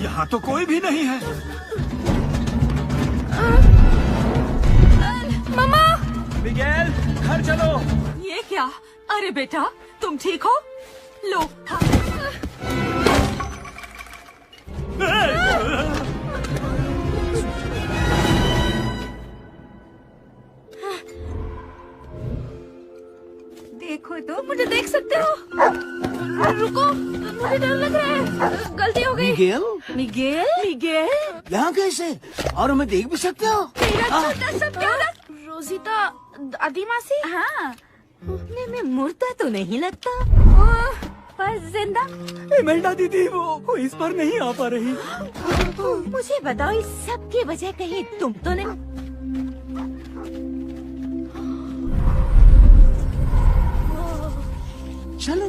यहाँ तो कोई भी नहीं है। मम्मा! मिगेल, घर चलो। ये क्या? अरे बेटा, तुम ठीक हो? लो। देखो तो मुझे देख सकते हो। रुको, मुझे डर लग रहा है। गलती हो गई। मिगेल, मिगेल? मिगेल? यहाँ कैसे? और हमें देख भी सकते हो? मेरा छोटा सा प्यारा रोजिता दादी मासी। हाँ, में मुर्दा तो नहीं लगता, पर जिंदा। इमेल्डा दीदी वो इस बार नहीं आ पा रही। मुझे बताओ, इस सब की वजह कहीं तुम तो नहीं? चलो।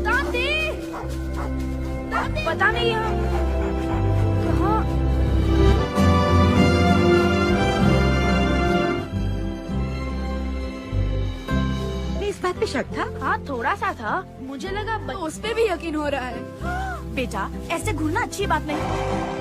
दादी, दादी, पता नहीं यहाँ कहाँ। इस बात पे शक था? हाँ, थोड़ा सा था। मुझे लगा उस पे भी यकीन हो रहा है। बेटा, ऐसे घूरना अच्छी बात नहीं।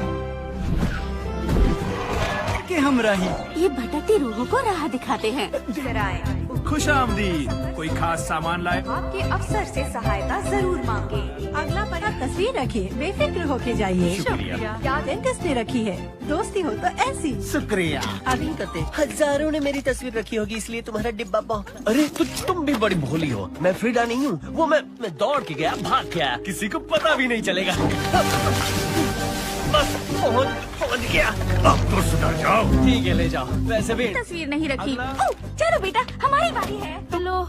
कि हम रही ये भटकती रूहों को राह दिखाते हैं। जरा आए। खुश आमदीद। कोई खास सामान लाए? आपके अफसर से सहायता जरूर मांगे। अगला पता तस्वीर रखिए, बेफिक्र होके जाइए। शुक्रिया। याद है किसने रखी है? दोस्ती हो तो ऐसी। शुक्रिया। अभी करते हजारों ने मेरी तस्वीर रखी होगी, इसलिए तुम्हारा डिब्बा बहुत। अरे तुम भी बड़ी भोली हो। मैं फ्रीडा नहीं हूँ। वो मैं दौड़ के गया, भाग के आया, किसी को पता भी नहीं चलेगा। बस पहुंच गया। अब तो सुधर जाओ। ठीक है, ले जाओ। वैसे भी तस्वीर नहीं रखी। चलो बेटा, हमारी बारी है। चलो।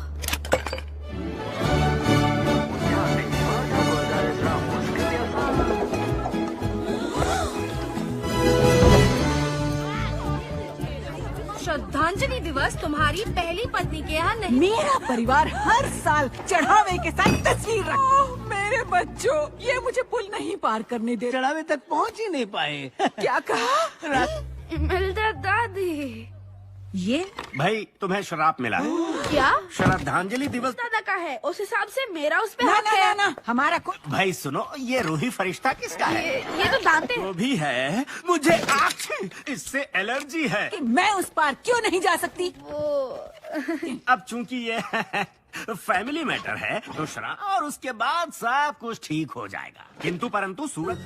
श्रद्धांजलि दिवस तुम्हारी पहली पत्नी के यहाँ नहीं। मेरा परिवार हर साल चढ़ावे के साथ तस्वीर रखता। मेरे बच्चों, ये मुझे पुल नहीं पार करने दे। चढ़ावे तक पहुँच ही नहीं पाए। क्या कहा? इमेल्डा दादी, ये भाई तुम्हें श्राप मिला है। क्या? श्रद्धांजलि दिवस। दादा का है, उस हिसाब से मेरा उस पे ना हक ना है। ना, हमारा को भाई सुनो, ये रूही फरिश्ता किसका है? ये तो दांते हैं। वो भी है। मुझे आँख इससे एलर्जी है। कि मैं उस पार क्यों नहीं जा सकती? अब चूंकि ये फैमिली मैटर है तो श्राप और उसके बाद सब कुछ ठीक हो जाएगा। किंतु परंतु सूरज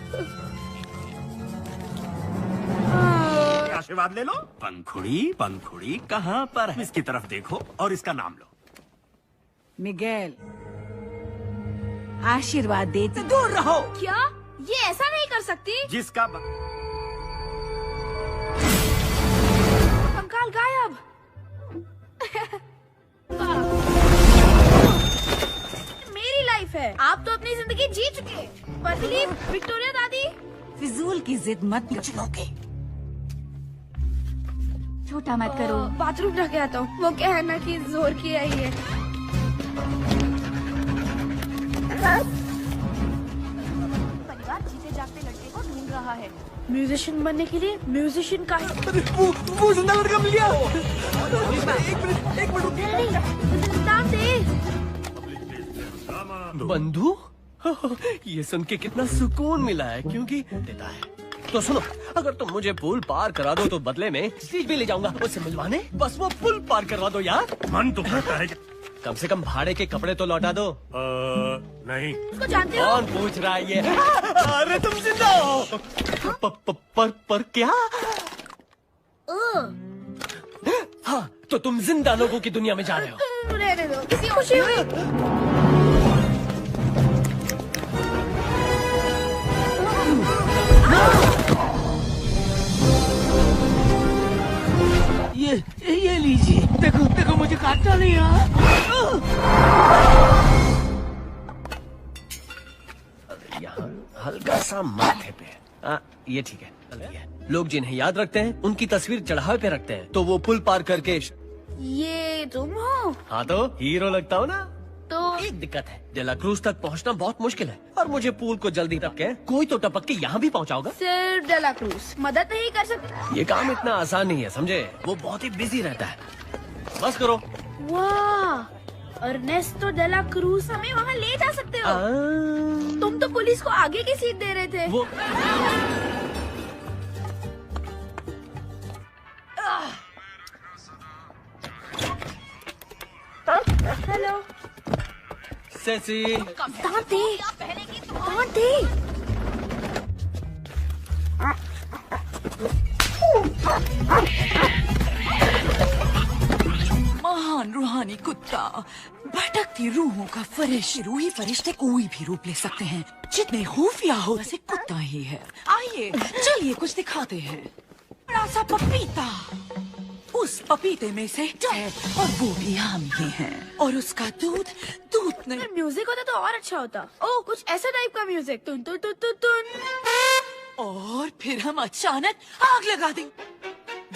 आशीर्वाद ले लो। पंखुड़ी पंखुड़ी कहाँ पर है? इसकी तरफ देखो और इसका नाम लो। मिगेल, आशीर्वाद देते दूर रहो। क्या ये ऐसा नहीं कर सकती? जिसका कंकाल गायब। मेरी लाइफ है, आप तो अपनी जिंदगी जी चुके। पतली विक्टोरिया दादी, फिजूल की जिद मत चलोगे। छोटा मत करो। बाथरूम जाके आता हूँ। वो क्या है ना कि जोर की आई है। परिवार जीते जागते लड़के को ढूंढ रहा है। म्यूजिशियन बनने के लिए म्यूजिशियन का वो जिंदा लड़का मिल गया। एक मिनट नाम दे। बंधु, ये सुन के कितना सुकून मिला है, क्योंकि देता है। तो सुनो, अगर तुम मुझे पुल पार करा दो तो बदले में स्टेज भी ले जाऊंगा उससे मिलवाने। बस वो पुल पार करवा दो यार। मन तो करता है। कम से कम भाड़े के कपड़े तो लौटा दो। नहीं। उसको जानते हो? कौन पूछ रहा है ये? अरे तुम जिंदा हो। पर क्या? हाँ, तो तुम जिंदा लोगों की दुनिया में जा रहे हो। रहने दो, किसी खुशी हुई। ये लीजिए। देखो देखो, मुझे काटना नहीं यार। यहाँ हल्का सा माथे पे। ये ठीक है। लोग जिन्हें याद रखते हैं उनकी तस्वीर चढ़ावे पे रखते हैं, तो वो पुल पार करके। ये तुम हो? हाँ, तो हीरो लगता हो ना। तो एक दिक्कत है, डेला क्रूज तक पहुँचना बहुत मुश्किल है, और मुझे पुल को जल्दी टपके कोई तो टपक के यहाँ भी पहुँचाओगा। सिर्फ डेला क्रूज मदद नहीं कर सकता। ये काम इतना आसान नहीं है, समझे? वो बहुत ही बिजी रहता है। बस करो। वाह, अर्नेस्टो डेला क्रूज हमें वहाँ ले जा सकते हो। तुम तो पुलिस को आगे की सीट दे रहे थे। वो हेलो सेसी। दांत दे, दांत दे। महान रूहानी कुत्ता, भटकती रूहों का फरिश्ता। रूही फरिश्ते कोई भी रूप ले सकते हैं, जितने खुफिया हो वैसे कुत्ता ही है। आइए चलिए कुछ दिखाते हैं। बड़ा सा पपीता, उस पपीते में से है, और वो भी हम ही हैं, और उसका दूध नहीं। म्यूजिक होता तो और अच्छा होता। ओह, कुछ ऐसा टाइप का म्यूजिक। तुन तुन तुन तुन तुन। और फिर हम अचानक आग लगा देंगे।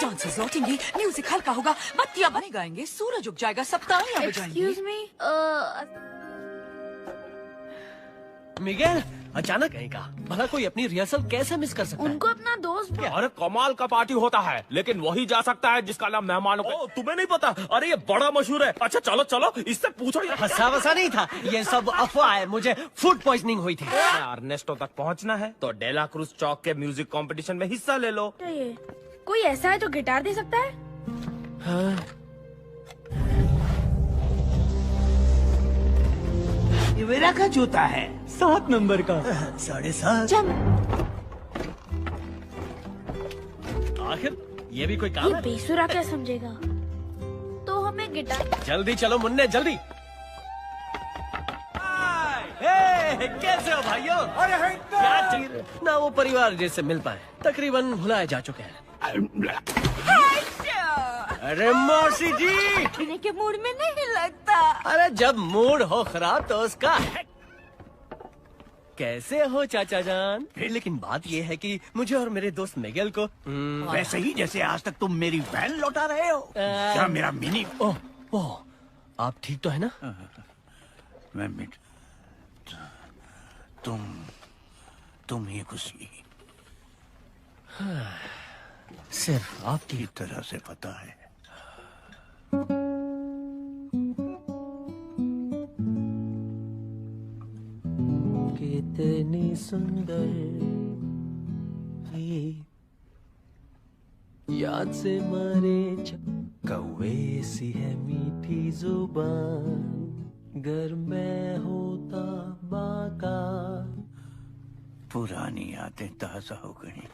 डांसर्स लौटेंगे, म्यूजिक हल्का होगा, बत्तियां बने गाएंगे, सूरज उग जाएगा, सब तालियां बजाएंगे। एक्सक्यूज मी, मिगेल, अचानक कहीं का भला कोई अपनी रिहर्सल कैसे मिस कर सकता है? उनको अपना दोस्त। अरे कमाल का पार्टी होता है, लेकिन वही जा सकता है जिसका नाम मेहमानों को। तुम्हें नहीं पता? अरे ये बड़ा मशहूर है। अच्छा चलो चलो, इससे पूछो। हंसा वसा नहीं था, ये सब अफवाह है। मुझे फूड पॉइजनिंग हुई थी। अर्नेस्टो तक पहुंचना है तो डेला क्रूज चौक के म्यूजिक कंपटीशन में हिस्सा ले लो। कोई ऐसा है जो गिटार दे सकता है? हाँ। ये मेरा का जूता है, 7 नंबर का। 7.5। आखिर ये भी कोई काम ये है? बेसुरा क्या समझेगा? तो हमें गिटार। जल्दी चलो मुन्ने, जल्दी। हे, कैसे हो भाइयों? क्या चाहिए? ना वो परिवार जैसे मिल पाए, तकरीबन भुलाए जा चुके हैं। अरे मौसी जी, पीने के मूड में नहीं लगता। अरे जब मूड हो खराब तो उसका कैसे हो चाचा जान? लेकिन बात ये है कि मुझे और मेरे दोस्त मिगेल को वैसे ही जैसे आज तक तुम मेरी वैन लौटा रहे हो। क्या मेरा मिनी? ओह, आप ठीक तो है ना? मैं मिट तुम ही खुशी। सिर्फ आपकी तरह से पता है। कितनी सुंदर ये याद से मारे कौवे सी है मीठी जुबान, घर में होता बाका। पुरानी यादें ताजा हो गई।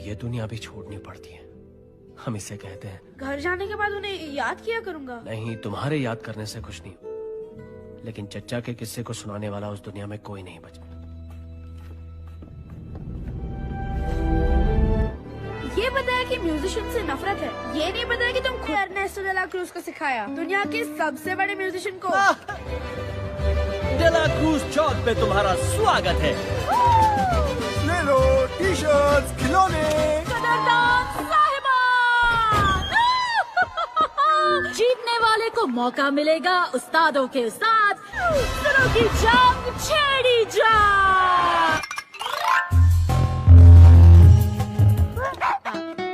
ये दुनिया भी छोड़नी पड़ती है। हम इसे कहते हैं घर जाने के बाद उन्हें याद किया करूंगा। नहीं, तुम्हारे याद करने से कुछ नहीं, लेकिन चच्चा के किस्से को सुनाने वाला उस दुनिया में कोई नहीं बचा। ये बताया कि म्यूजिशियन से नफरत है, ये नहीं बताया कि तुम खुद एर्नेस्टो डे ला क्रूज को सिखाया, दुनिया के सबसे बड़े म्यूजिशियन को। डे ला क्रूज चौक पे तुम्हारा स्वागत है। ले लो टी-शर्ट्स, खिलौने। जीतने वाले को मौका मिलेगा उस्तादों के उस्ताद दिलों की जंग छेड़ी जा।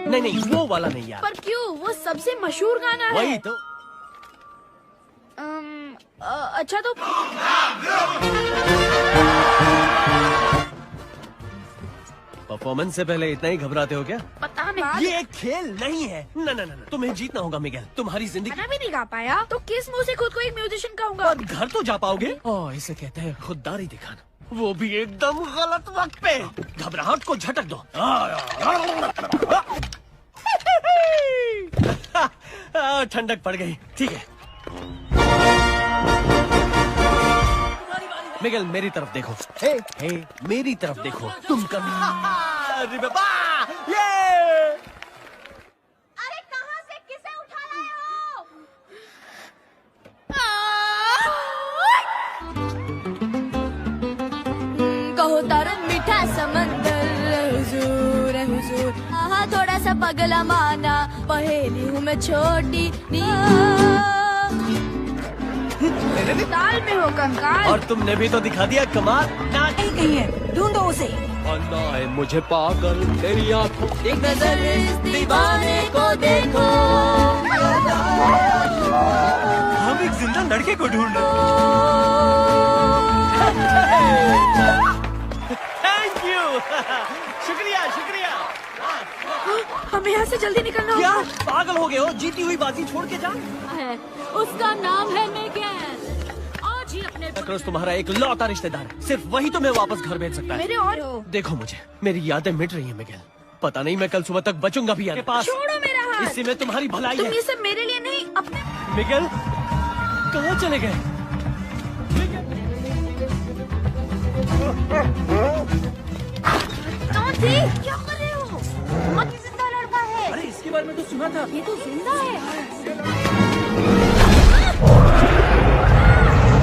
नहीं, वो वाला नहीं यार। पर क्यों? वो सबसे मशहूर गाना है। वही तो। अच्छा तो परफॉर्मेंस से पहले इतना ही घबराते हो क्या? पता नहीं। ये एक खेल नहीं है। ना ना ना, तुम्हें जीतना होगा मिगेल। तुम्हारी जिंदगी गाना भी नहीं गा पाया तो किस मुंह से खुद को एक म्यूजिशियन कहूंगा? पर घर तो जा पाओगे। ओह, इसे कहते हैं खुददारी दिखाना, वो भी एकदम गलत वक्त पे। घबराहट को झटक दो। ठंडक पड़ गई। ठीक है मिगेल, मेरी तरफ देखो। हे मेरी तरफ देखो। तुम कभी अरे बाबा, ये अरे कहाँ से किसे उठा लाए हो? कहो तारा मीठा समंदर हुजूर हुजूर, हाँ थोड़ा सा पगला माना, पहेली हूँ मैं छोटी ताल में हो कंकाल। और तुमने भी तो दिखा दिया कमाल। कहीं है, ढूंढो उसे। अन्ना है मुझे पागल तेरी आंखों। एक नजर इस दीवाने को देखो। हम एक जिंदा लड़के को ढूंढ रहे थैंक यू। शुक्रिया शुक्रिया। हमें यहाँ से जल्दी निकलना क्या होगा। पागल हो गए हो? जीती हुई बाजी छोड़ के जा। है उसका नाम है मिगेल। आज ही अपने क्रॉस तुम्हारा एक लौता रिश्तेदार है, सिर्फ वही तुम्हें वापस घर भेज सकता है। मेरे और देखो मुझे, मेरी यादें मिट रही हैं मिगेल। पता नहीं मैं कल सुबह तक बचूंगा भी या नहीं। पास छोड़ो मेरा हाथ। इसी में तुम्हारी भलाई तुम है। ये सब मेरे लिए नहीं अपने। मिगेल कहाँ चले गए? कौन थी? क्या कर रहे हो? बहुत जिंदा लड़का है। अरे इसके बारे में तो सुना था। ये तो जिंदा है।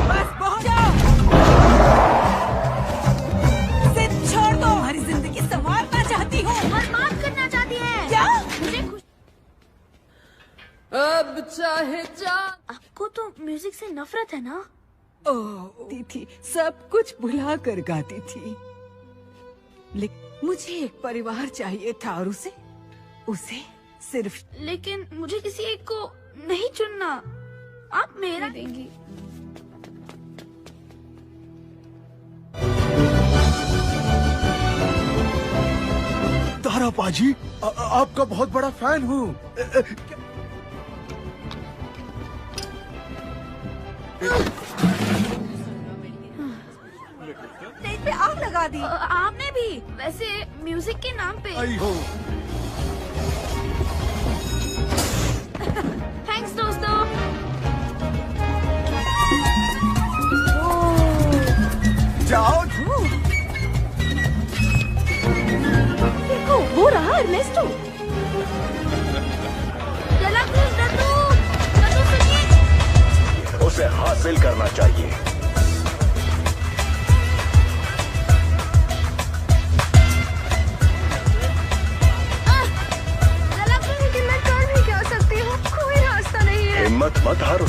बस पहुंच जाओ। सिर्फ छोड़ दो। हमारी जिंदगी संवारना चाहती हूँ। बर्बाद करना चाहती है। क्या? मुझे खुश। अब चाहे जा। आपको तो म्यूजिक से नफरत है ना? ओह थी, सब कुछ भुला कर गाती थी, लेकिन मुझे एक परिवार चाहिए था और उसे सिर्फ। लेकिन मुझे किसी एक को नहीं चुनना। आप मेरा देंगी। तारा पाजी, आपका बहुत बड़ा फैन हूँ। स्टेज पे आग लगा दी। आपने भी। वैसे म्यूजिक के नाम पे। आई हो। थैंक्स दोस्तों। जाओ। देखो वो रहा एर्नेस्टो। डे ला क्रूज, डड्डू सुनिए। उसे हासिल करना चाहिए। डे ला क्रूज, लेकिन मैं कर भी क्या सकती हूँ? कोई रास्ता नहीं है। हिम्मत मत हारो।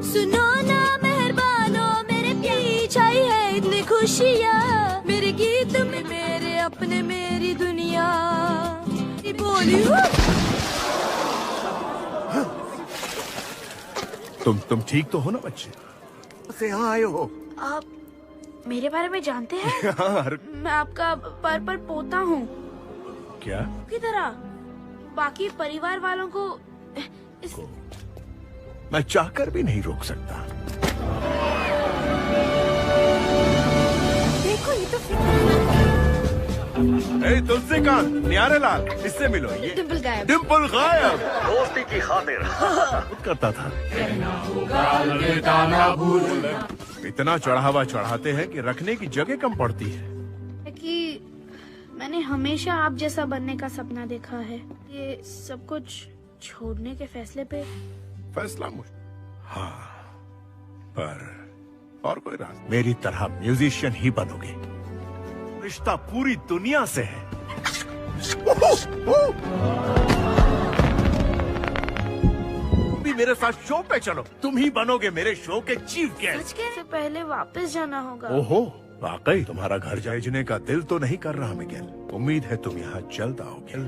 सुनो ना मेहरबानो, मेरे पीछे आई है इतनी खुशियाँ, मेरे गीत में मेरे अपने मेरी दुनिया बोली हूँ। तुम ठीक तो हो ना बच्चे? से यहाँ आए हो? आप मेरे बारे में जानते हैं? यार मैं आपका पर पोता हूँ क्या? की तरह। बाकी परिवार वालों को मैं चाहकर भी नहीं रोक सकता। तुलसीकांत, न्यारे लाल, इससे मिलो। ये डिम्पल गायब। डिम्पल गायब। दोस्ती की खातिर करता था। इतना चढ़ावा चढ़ाते हैं कि रखने की जगह कम पड़ती है। कि मैंने हमेशा आप जैसा बनने का सपना देखा है। ये सब कुछ छोड़ने के फैसले पे फैसला हाँ, पर और कोई रास्ता। मेरी तरह म्यूजिशियन ही बनोगे। रिश्ता पूरी दुनिया से है। भी मेरे साथ शो पे चलो, तुम ही बनोगे मेरे शो के चीफ गेस्ट। से पहले वापस जाना होगा। ओहो, वाकई तुम्हारा घर भेजने का दिल तो नहीं कर रहा मिगेल। उम्मीद है तुम यहाँ जल्द आओगे।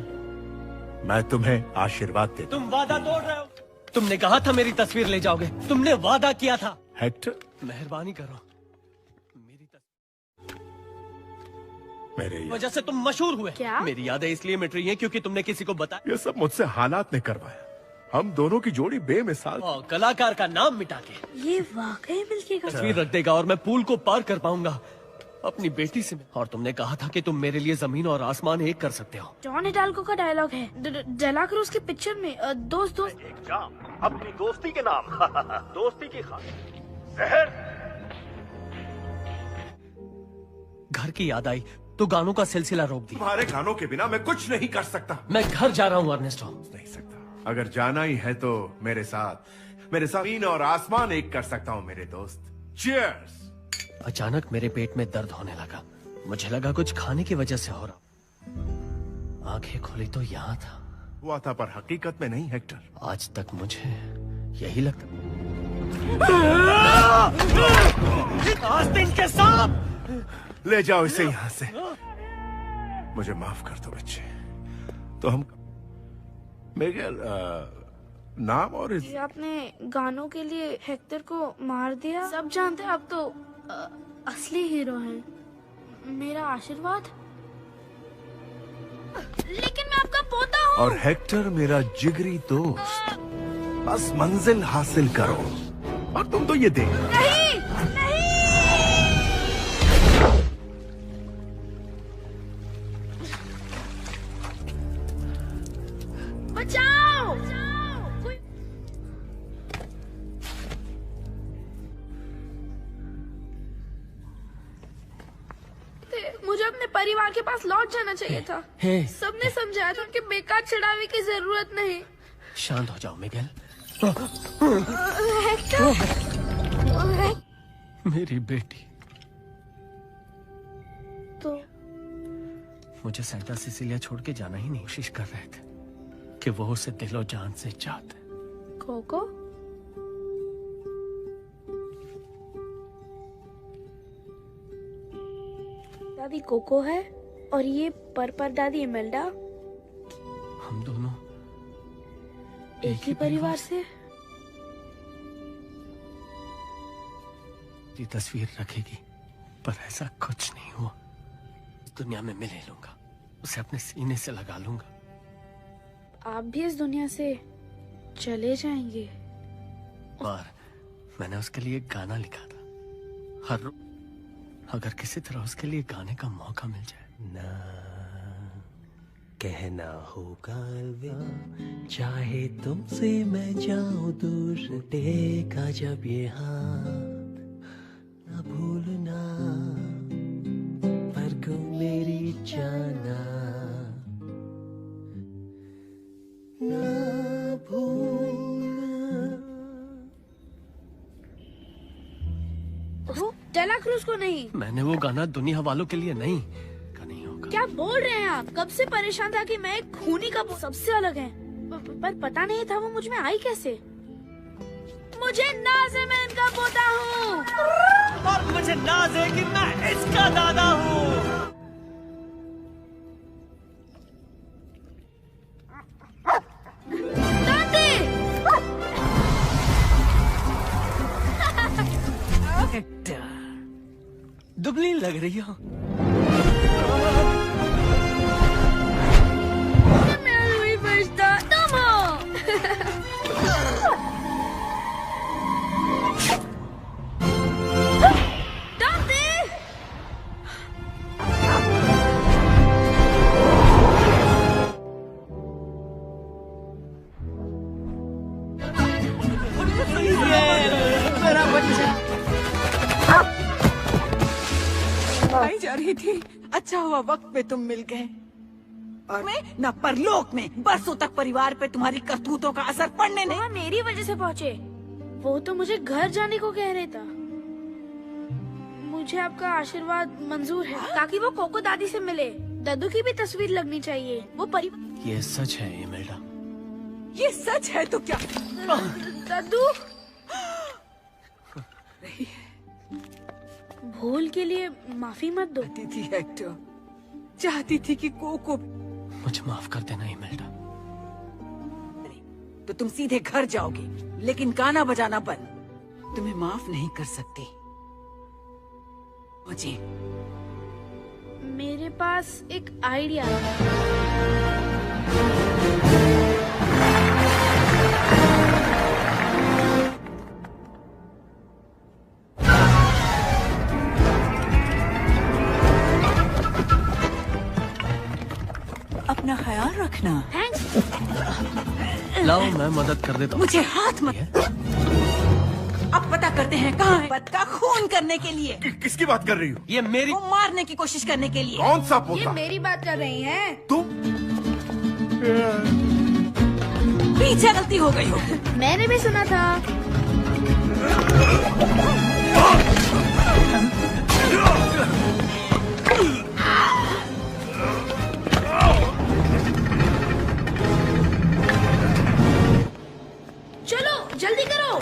मैं तुम्हें आशीर्वाद देता। तुम वादा तोड़ रहे हो। तुमने कहा था मेरी तस्वीर ले जाओगे। तुमने वादा किया था। हेक्टर, मेहरबानी करो। मेरे वजह से तुम मशहूर हुए। क्या? मेरी यादें इसलिए मिट रही हैं क्योंकि तुमने किसी को बताया। ये सब मुझसे हालात ने करवाया। हम दोनों की जोड़ी बेमिसाल। कलाकार का नाम मिटा के ये वाकई मिलके तस्वीर रख देगा और मैं पुल को पार कर पाऊंगा अपनी बेटी से। और तुमने कहा था कि तुम मेरे लिए जमीन और आसमान एक कर सकते हो। जॉन हिडाल्गो का डायलॉग है डेला क्रूज की पिक्चर में। दोस्त अपनी दोस्ती के नाम दोस्ती की खातिर जहर। घर की याद आई तो गानों का सिलसिला रोक दिया। तुम्हारे गानों के बिना मैं कुछ नहीं कर सकता। मैं घर जा रहा हूँ अर्नेस्टो। नहीं सकता। अगर जाना ही है तो मेरे साथ जमीन और आसमान एक कर सकता हूँ मेरे दोस्त। चीयर्स। अचानक मेरे पेट में दर्द होने लगा। मुझे लगा कुछ खाने की वजह से हो रहा। आंखें खोली तो यहाँ था। हुआ था पर हकीकत में नहीं हेक्टर। आज तक मुझे यही लगता। आस्तीन के सांप। ले जाओ इसे यहाँ से। मुझे माफ कर दो बच्चे। तो हम मिगेल नाम और आपने गानों के लिए हेक्टर को मार दिया। सब जानते हैं आप तो असली हीरो हैं। मेरा आशीर्वाद। लेकिन मैं आपका पोता हूँ। और हेक्टर मेरा जिगरी दोस्त। बस मंजिल हासिल करो और तुम तो ये देख। नहीं, नहीं। बचाओ। मुझे अपने परिवार के पास लौट जाना चाहिए था। सबने समझाया था कि बेकार चढ़ावे की जरूरत नहीं। शांत हो जाओ मिगेल। मेरी बेटी। तो मुझे सेंटा सिसिलिया छोड़ के जाना ही नहीं। कोशिश कर रहे थे कि वो उसे दिलो जान से चाहते। कोको दादी कोको है और ये पर दादी इमेल्डा। हम दोनों एक ही परिवार से। ये तस्वीर रखेगी पर ऐसा कुछ नहीं हुआ। इस दुनिया में मिले लूंगा, उसे अपने सीने से लगा लूंगा। आप भी इस दुनिया से चले जाएंगे। और मैंने उसके लिए एक गाना लिखा था। हर अगर किसी तरह उसके लिए गाने का मौका मिल जाए। ना कहना होगा अलविदा, चाहे तुमसे मैं जाऊं दूर, टेका जब ये हाथ, ना भूलना पर को मेरी जाना, ना भूलना। डेला क्रूज को नहीं। मैंने वो गाना दुनिया वालों के लिए नहीं। क्या बोल रहे हैं आप? कब से परेशान था कि मैं एक खूनी का सबसे अलग है, पर पता नहीं था वो मुझ में आई कैसे। मुझे नाज है मैं इनका पोता हूँ और मुझे नाज है कि मैं इसका दादा हूँ। दुबली लग रही हो। रही थी। अच्छा हुआ वक्त पे तुम मिल गए। और मैं न परलोक में बरसों तक परिवार पे तुम्हारी करतूतों का असर पड़ने नहीं। वहाँ मेरी वजह से पहुँचे। वो तो मुझे घर जाने को कह रहे था। मुझे आपका आशीर्वाद मंजूर है ताकि वो कोको दादी से मिले। दादू की भी तस्वीर लगनी चाहिए। वो ये सच है इमेल्डा? ये सच है तो क्या? दादू भूल के लिए माफी मत दो। चाहती थी हेक्टर, चाहती थी कि कोको। मुझे माफ कर देना इमेल्डा। तो तुम सीधे घर जाओगी, लेकिन गाना बजाना बंद। तुम्हें माफ नहीं कर सकती मुझे। मेरे पास एक आइडिया है। अपना ख्याल रखना। लाओ मैं मदद कर देता हूँ। मुझे हाथ मत। अब पता करते हैं कहाँ है पोता का खून करने के लिए। किसकी बात कर रही हो? ये मेरी। वो मारने की कोशिश करने के लिए। कौन सा पोता? ये मेरी बात कर रही हैं। तुम? पीछे गलती हो गई हो। मैंने भी सुना था। चलो जल्दी करो।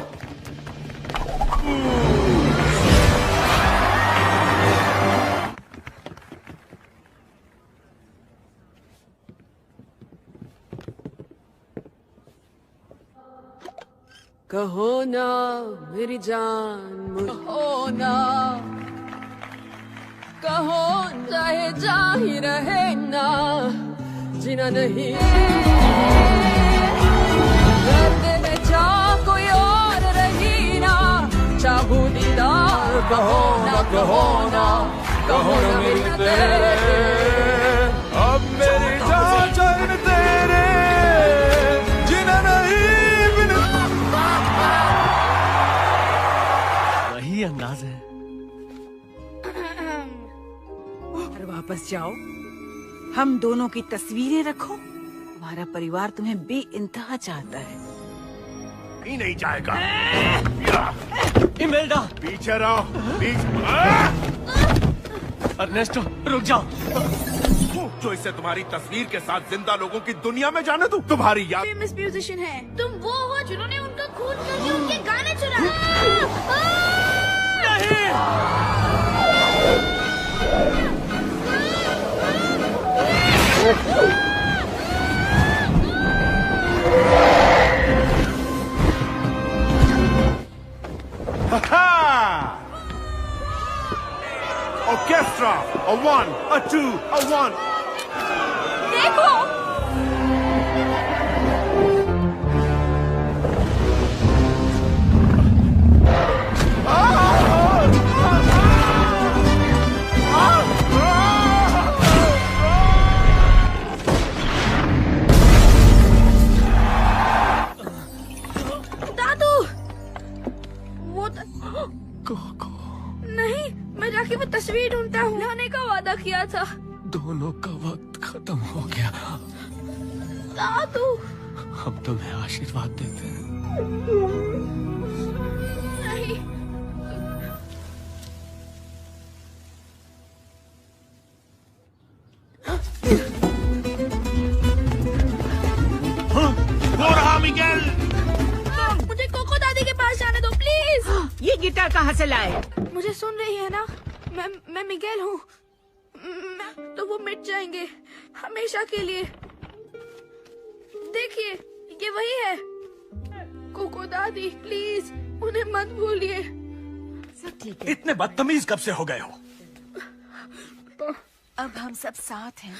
कहो ना मेरी जान मुझे, कहो ना, कहो चाहे जा ही रहे ना, जीना नहीं दर्द में जा कोई और रही ना, चाहू दीदार कहो ना, कहो ना, कहो ना मेरी तेरे। अब मेरी जान चैन तेरे जीना नहीं। वही अंदाज है। और वापस जाओ, हम दोनों की तस्वीरें रखो। तुम्हारा परिवार तुम्हें बेइंतहा चाहता है। नहीं जाएगा। इमेल्डा पीछे रहो। अर्नेस्टो रुक जाओ। जो इसे तुम्हारी तस्वीर के साथ जिंदा लोगों की दुनिया में जाने दो। तुम्हारी याद। फेमस म्यूजिशियन है। तुम वो हो जिन्होंने उनका खून करके उनके गाने चुराए। Orchestra, a 1, a 2, a 1. देखो दादू, वो नहीं, मैं जाके वो तस्वीर ढूंढता हूँ। लाने का वादा किया था। दोनों का वक्त खत्म हो गया। दादू हम तुम्हें आशीर्वाद देते हैं। नहीं। हो रहा मिगेल। मुझे कोको दादी के पास जाने दो प्लीज। ये गिटार कहाँ से लाए? मुझे सुन रही है ना? मैं मिगेल हूँ। तो वो मिट जाएंगे हमेशा के लिए। देखिए ये वही है। कोको दादी प्लीज उन्हें मत भूलिए। सब ठीक है। इतने बदतमीज कब से हो गए हो? अब हम सब साथ हैं,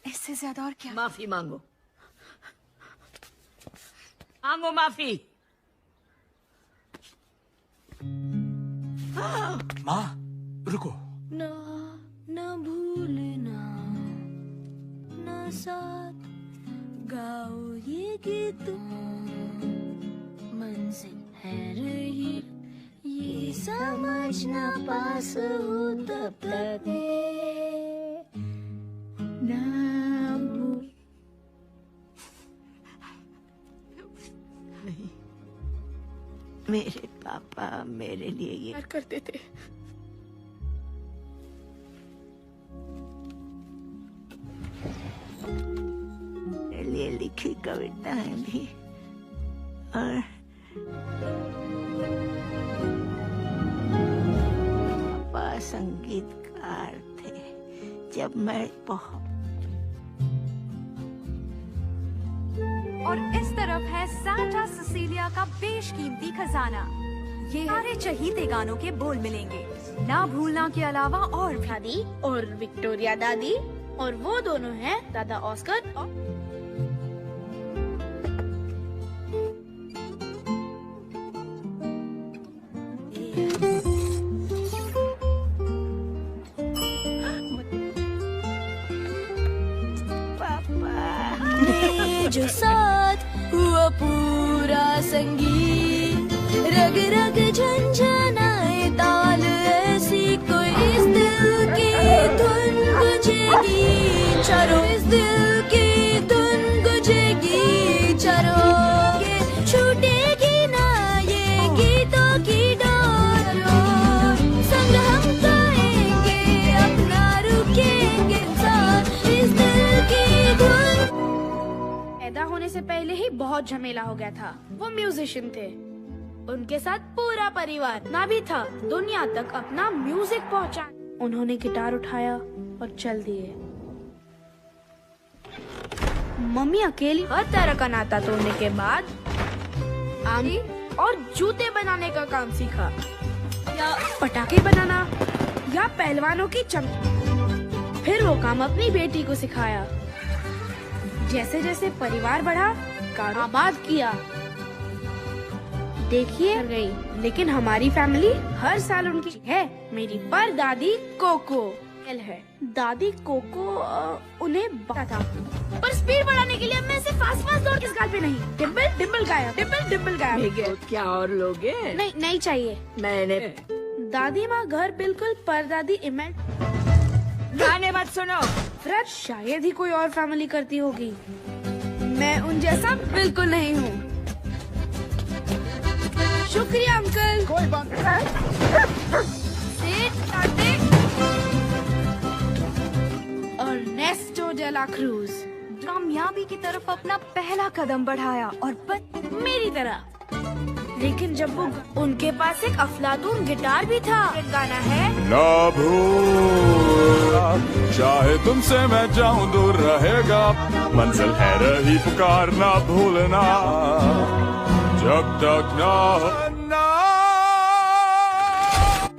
इससे ज्यादा और क्या? माफी मांगो, मांगो माफी। माँ रुको। ना ना भूलना, ना साथ गाओ ये गीत, मंजिल है रही ये समझना पास हो तब तक। मेरे पापा मेरे लिए ये करते थे। मेरे लिए लिखी कविताएं भी और पापा संगीतकार थे जब मैं बहुत। और इस तरफ है सांता सिसिलिया का बेशकीमती खजाना। ये सारे चहीते गानों के बोल मिलेंगे, ना भूलना के अलावा और भी। दादी और विक्टोरिया दादी, और वो दोनों हैं दादा ऑस्कर और जो साथ हुआ पूरा संगीत, रग रग झंझनाए ताल ऐसी कोई इस दिल की धुन गुजेगी चारों, इस दिल की धुन गुजेगी चारों, के छूटेगी ना ये गीतों की डोर, संग हम गाएंगे अपना रुकेंगे साथ इस दिल की धुन। पैदा होने से पहले ही बहुत झमेला हो गया था। वो म्यूजिशियन थे, उनके साथ पूरा परिवार ना भी था दुनिया तक अपना म्यूजिक पहुंचा। उन्होंने गिटार उठाया और चल दिए। मम्मी अकेली हर तरह का नाता तोड़ने के बाद आंधी और जूते बनाने का काम सीखा, या पटाखे बनाना, या पहलवानों की चमकी। फिर वो काम अपनी बेटी को सिखाया। जैसे जैसे परिवार बढ़ा, कारोबार आबाद किया। देखिए गई, लेकिन हमारी फैमिली हर साल उनकी है। मेरी परदादी कोको है। दादी कोको उन्हें बता था, पर स्पीड बढ़ाने के लिए मैं इसे फास्ट फास्ट दौड़ किस गाल पे नहीं। डिम्पल डिम्पल गायब, डिम्पल डिम्पल गायब। क्या और लोगे? नहीं नहीं चाहिए। मैंने दादी माँ घर बिल्कुल परदादी इमेज। गाने मत सुनो। फ्रेड शायद ही कोई और फैमिली करती होगी। मैं उन जैसा बिल्कुल नहीं हूँ। शुक्रिया अंकल। कोई बात नहीं। अर्नेस्टो डे ला क्रूज कामयाबी की तरफ अपना पहला कदम बढ़ाया और मेरी तरह। लेकिन जब वो उनके पास एक अफलातून गिटार भी था। गाना है ना भूलना, चाहे तुमसे मैं जाऊं दूर रहेगा, मंजिल है रही पुकार ना भूलना, जब तक ना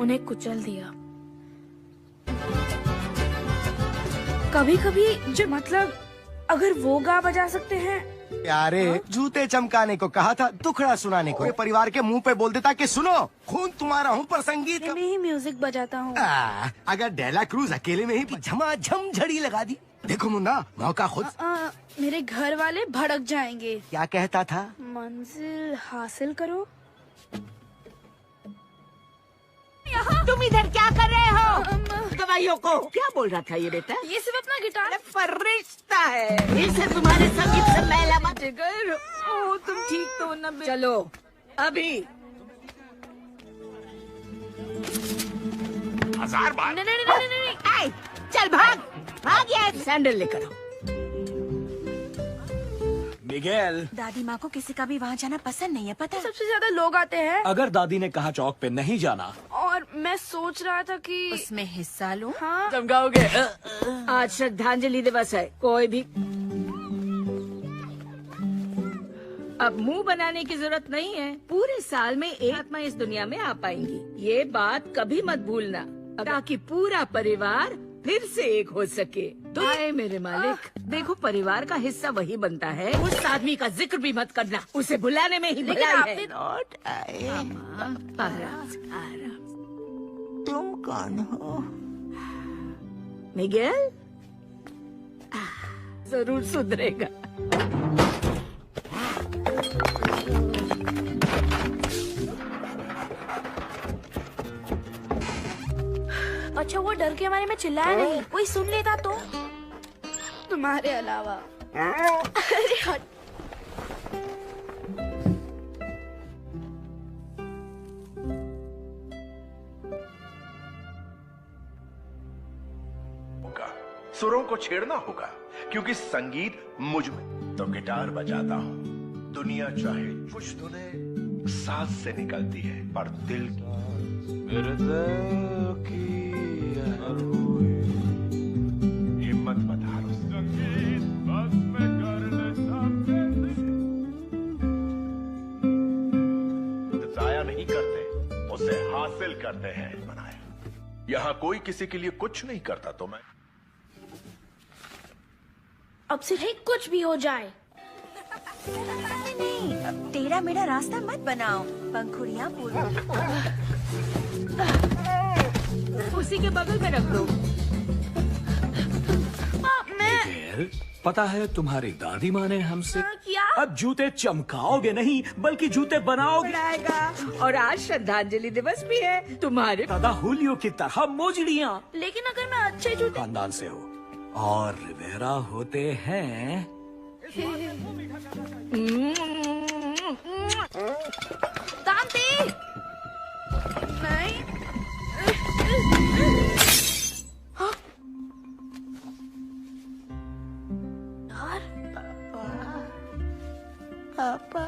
उन्हें कुचल दिया। कभी कभी जो मतलब अगर वो गा बजा सकते हैं। यारे जूते चमकाने को कहा था, दुखड़ा सुनाने को। परिवार के मुंह पे बोल देता कि सुनो, खून तुम्हारा हूँ पर संगीत मैं ही म्यूजिक बजाता हूँ। अगर डेला क्रूज अकेले में ही झमाझम झड़ी लगा दी। देखो मुन्ना, मौका खुद। मेरे घर वाले भड़क जाएंगे। क्या कहता था? मंजिल हासिल करो। तुम इधर क्या कर रहे हो? दवाइयों को क्या बोल रहा था ये बेटा? ये सिर्फ अपना गिटार फरिश्ता है, इसे तुम्हारे संगीत से मैला मत कर। ओ, तुम ठीक तो न? चलो अभी 1000 बार। नहीं, चल भाग भाग, यार सैंडल लेकर आओ। मिगेल, दादी माँ को किसी का भी वहाँ जाना पसंद नहीं है, पता है? सबसे ज्यादा लोग आते हैं। अगर दादी ने कहा चौक पे नहीं जाना, और मैं सोच रहा था कि उसमें हिस्सा लूं। हाँ। चमकाओगे। आज श्रद्धांजलि दिवस है, कोई भी अब मुंह बनाने की जरूरत नहीं है। पूरे साल में एक आत्मा इस दुनिया में आ पाएंगी, ये बात कभी मत भूलना, ताकि पूरा परिवार फिर से एक हो सके। तो आए मेरे मालिक, देखो परिवार का हिस्सा वही बनता है। उस आदमी का जिक्र भी मत करना, उसे बुलाने में ही भलाई है। लौट आए। तुम कौन हो? मिगेल? जरूर सुधरेगा। अच्छा वो डर के मारे में चिल्लाया नहीं, कोई सुन लेता तो? तुम्हारे अलावा। अरे सुरों को छेड़ना होगा, क्योंकि संगीत मुझ में। तो गिटार बजाता हूँ, दुनिया चाहे कुछ धुनें सांस से निकलती है, पर दिल मेरे दिल की हिम्मत मत हारो। संगीत बस में कर ले सामने जाया नहीं करते, उसे हासिल करते हैं। बनाया यहाँ कोई किसी के लिए कुछ नहीं करता, तो मैं अब से ही कुछ भी हो जाए। नहीं, टेढ़ा मेढ़ा रास्ता मत बनाओ, पंखुड़ियाँ उसी के बगल में रख दो। मिगेल, पता है तुम्हारी दादी माँ ने हमसे क्या? अब जूते चमकाओगे नहीं बल्कि जूते बनाओगे। और आज श्रद्धांजलि दिवस भी है तुम्हारे दादा हुलियो की तरह मोजड़ियाँ लेकिन अगर मैं अच्छे जूते खानदान से हो और रिवेरा होते हैं। दांती नहीं। पापा,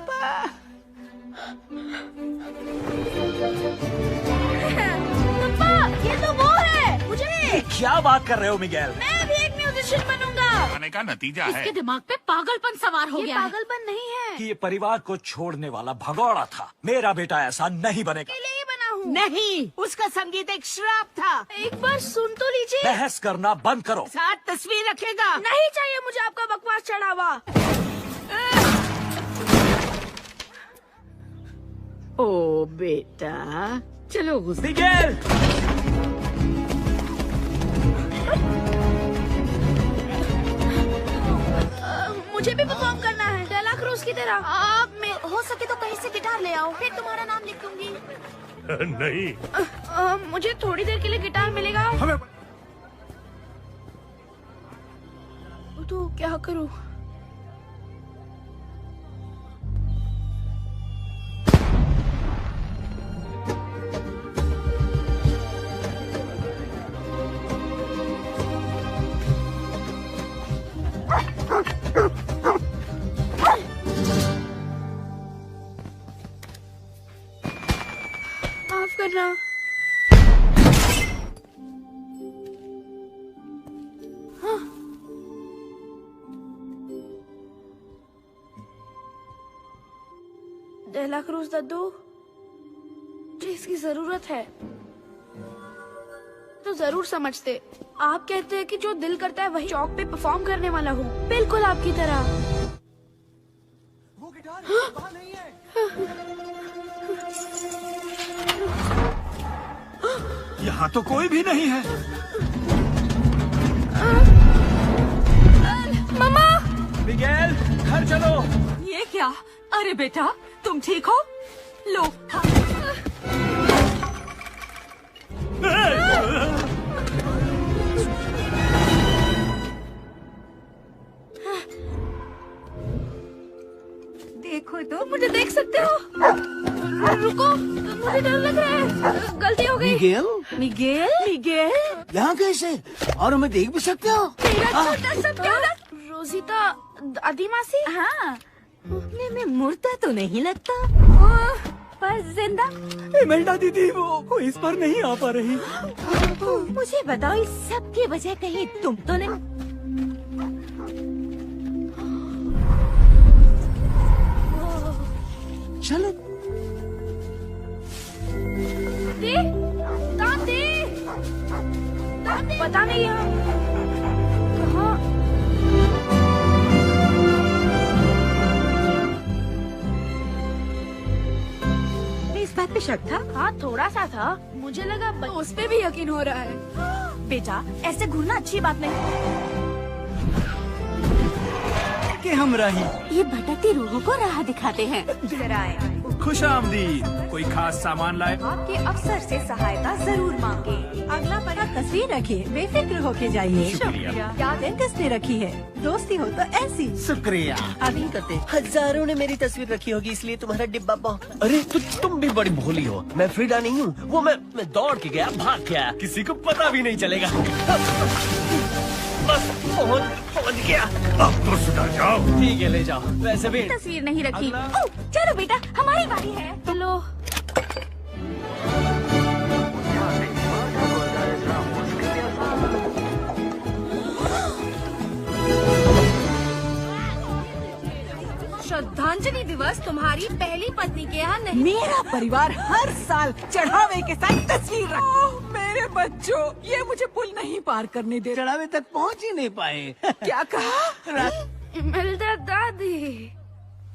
ये तो वो है। मुझे क्या बात कर रहे हो मिगेल? मैं भी एक म्यूजिशियन बनूंगा। आने का नतीजा है इसके दिमाग पे पागलपन सवार हो ये गया है। पागलपन नहीं है। कि ये परिवार को छोड़ने वाला भगौड़ा था। मेरा बेटा ऐसा नहीं बनेगा। के लिए ही बना हूँ। नहीं, उसका संगीत एक श्राप था। एक बार सुन तो लीजिए। बहस करना बंद करो। साथ तस्वीर रखेगा। नहीं चाहिए मुझे आपका बकवास चढ़ावा। ओ बेटा, चलो गुस्से। मिगेल! मुझे भी परफॉर्म करना है डेला क्रूज की तरह। आप में हो सके तो कहीं से गिटार ले आओ, फिर तुम्हारा नाम लिख दूंगी। नहीं, मुझे थोड़ी देर के लिए गिटार मिलेगा? हमें तो क्या करूं? माफ करना। डेला क्रूज दद्दू, जिसकी जरूरत है तो जरूर समझते। आप कहते हैं कि जो दिल करता है वही चौक पे परफॉर्म करने वाला हूँ, बिल्कुल आपकी तरह। वो गिटार वहाँ नहीं है। यहाँ तो कोई भी नहीं है। मम्मा! मिगेल, घर चलो। ये क्या? अरे बेटा, तुम ठीक हो? लो। देखो तो मुझे देख सकते हो? रुको, मुझे डर लग रहा है। गलती हो गई। मिगेल, मिगेल? मिगेल? यहाँ कैसे? और हमें देख भी सकते हो? तेरा छोटा सा प्यारा रोजिता दादी मासी? हाँ, दिखने में मुर्दा तो नहीं लगता, पर जिंदा। इमेल्डा दीदी वो इस पर नहीं आ पा रही। मुझे बताओ, इस सब की वजह कहीं तुम तो नहीं? चलो। दादी, पता नहीं यहाँ कहाँ। इस बात पे शक था? हाँ, थोड़ा सा था। मुझे लगा उस पे भी यकीन हो रहा है। बेटा, ऐसे घूरना अच्छी बात नहीं। कि हम रही। ये भटकती रूहों को राह दिखाते हैं। जरा आए। खुशामदीद। कोई खास सामान लाए? आपके अफसर से सहायता जरूर मांगे। अगला पता तस्वीर रखिए, बेफिक्र होके जाइए। शुक्रिया। याद है किसने रखी है? दोस्ती हो तो ऐसी। शुक्रिया। आदमी करते हजारों ने मेरी तस्वीर रखी होगी, इसलिए तुम्हारा डिब्बा बहुत। अरे तुम भी बड़ी भोली हो। मैं फ्रीडा नहीं हूँ। वो मैं दौड़ के गया, भाग के आया, किसी को पता भी नहीं चलेगा। बस पहुंच गया। अब तो सुधर जाओ। ठीक है, ले जाओ। वैसे भी तस्वीर नहीं रखी। ओह, चलो बेटा, हमारी बारी है। चलो। श्रद्धांजलि दिवस तुम्हारी पहली पत्नी के यहाँ नहीं। मेरा परिवार हर साल चढ़ावे के साथ तस्वीर रखता। मेरे बच्चों, ये मुझे पुल नहीं पार करने दे। चढ़ावे तक पहुंच ही नहीं पाए। क्या कहा? मिलता दादी।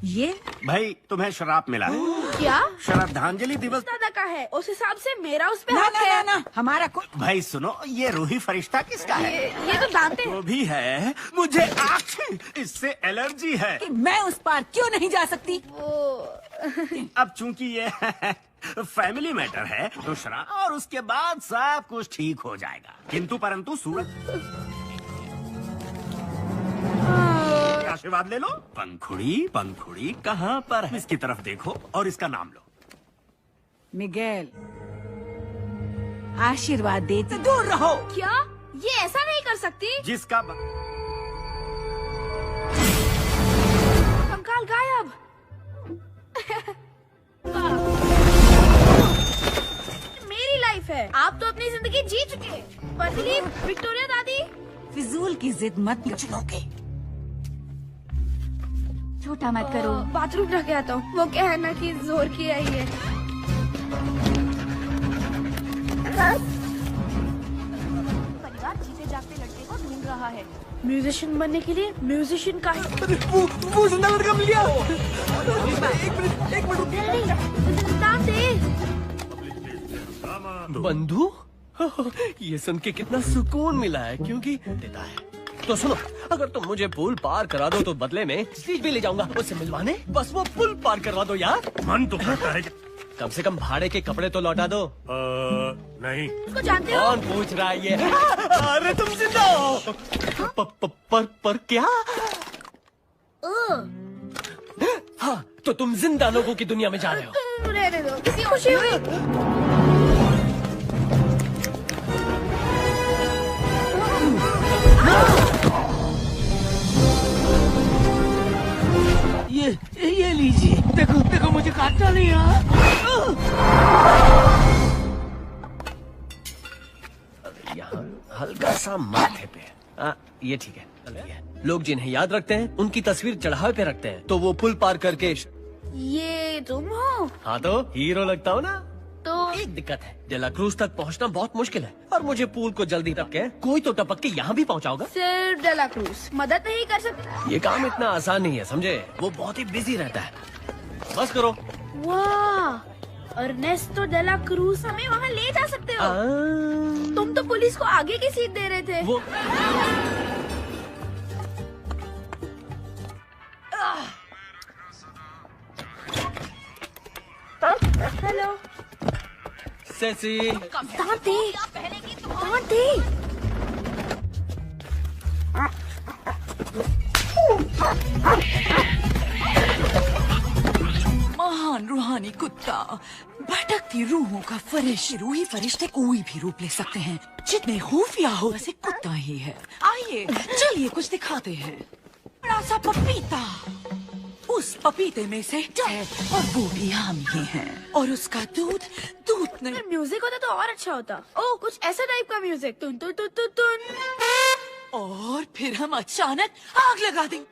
ये भाई तुम्हें श्राप मिला है। क्या? श्रद्धांजलि दिवस दादा का है, उस हिसाब से मेरा उस पे ना हक ना है। ना, हमारा भाई सुनो, ये रूही फरिश्ता किसका है? ये तो दांते जो भी है, मुझे इससे एलर्जी है। कि मैं उस पार क्यों नहीं जा सकती? अब चूंकि ये फैमिली मैटर है तो श्राप और उसके बाद सब कुछ ठीक हो जाएगा। किंतु परंतु सूरज आशीर्वाद ले लो। पंखुड़ी पंखुड़ी कहाँ पर है? इसकी तरफ देखो और इसका नाम लो। मिगेल, आशीर्वाद देते दूर रहो। क्या? ये ऐसा नहीं कर सकती। जिसका कंकाल गायब। मेरी लाइफ है, आप तो अपनी जिंदगी जी चुके। पतली विक्टोरिया दादी। फिजूल की जिद मत चुनोगे। छोटा मत करो। बाथरूम रख के आता हूँ। वो क्या है ना कि जोर की आई है। परिवार जीते जागते लड़के को ढूंढ रहा है। म्यूजिशियन बनने के लिए म्यूजिशियन का वो जिंदा लड़का मिल गया। एक मिनट दादी। बंधु, ये सुन के कितना सुकून मिला है, क्योंकि देता है। तो सुनो, अगर तुम मुझे पुल पार करा दो तो बदले में स्टीज भी ले जाऊंगा उससे मिलवाने। बस वो पुल पार करवा दो यार। मन तो करता है। कम से कम भाड़े के कपड़े तो लौटा दो। नहीं। उसको जानते हो? कौन पूछ रहा है ये? अरे तुम जिंदा हो। पर क्या? हाँ, तो तुम जिंदा लोगों की दुनिया में जा रहे हो। रहने दो, किसी खुशी हुई। ये लीजिए। देखो देखो, मुझे काटना नहीं है। यहाँ हल्का सा माथे पे। ये ठीक है। लोग जिन्हें याद रखते हैं उनकी तस्वीर चढ़ावे पे रखते हैं, तो वो पुल पार करके। ये तुम हो? हाँ, तो हीरो लगता हो ना। तो एक दिक्कत है, डेला क्रूज तक पहुँचना बहुत मुश्किल है, और मुझे पूल को जल्दी टपके कोई तो टपक के यहाँ भी पहुँचाओगा। सिर्फ डेला क्रूज मदद नहीं कर सकती। ये काम इतना आसान नहीं है, समझे? वो बहुत ही बिजी रहता है। बस करो। वाह, अर्नेस्टो डेला क्रूज हमें वहाँ ले जा सकते हो। तुम तो पुलिस को आगे की सीट दे रहे थे। वो हेलो सेसी। दांते, दांते। महान रूहानी कुत्ता, भटकती रूहों का फरिश्ता। रूही फरिश्ते कोई भी रूप ले सकते हैं, जितने खुफिया हो वैसे कुत्ता ही है। आइए चलिए कुछ दिखाते हैं। बड़ा सा पपीता, उस पपीते में से है और वो भी हम ही हैं, और उसका दूध नहीं। म्यूजिक होता तो और अच्छा होता। ओह, कुछ ऐसा टाइप का म्यूजिक। तुन तुन तुन तुन तुन। और फिर हम अचानक आग लगा देंगे।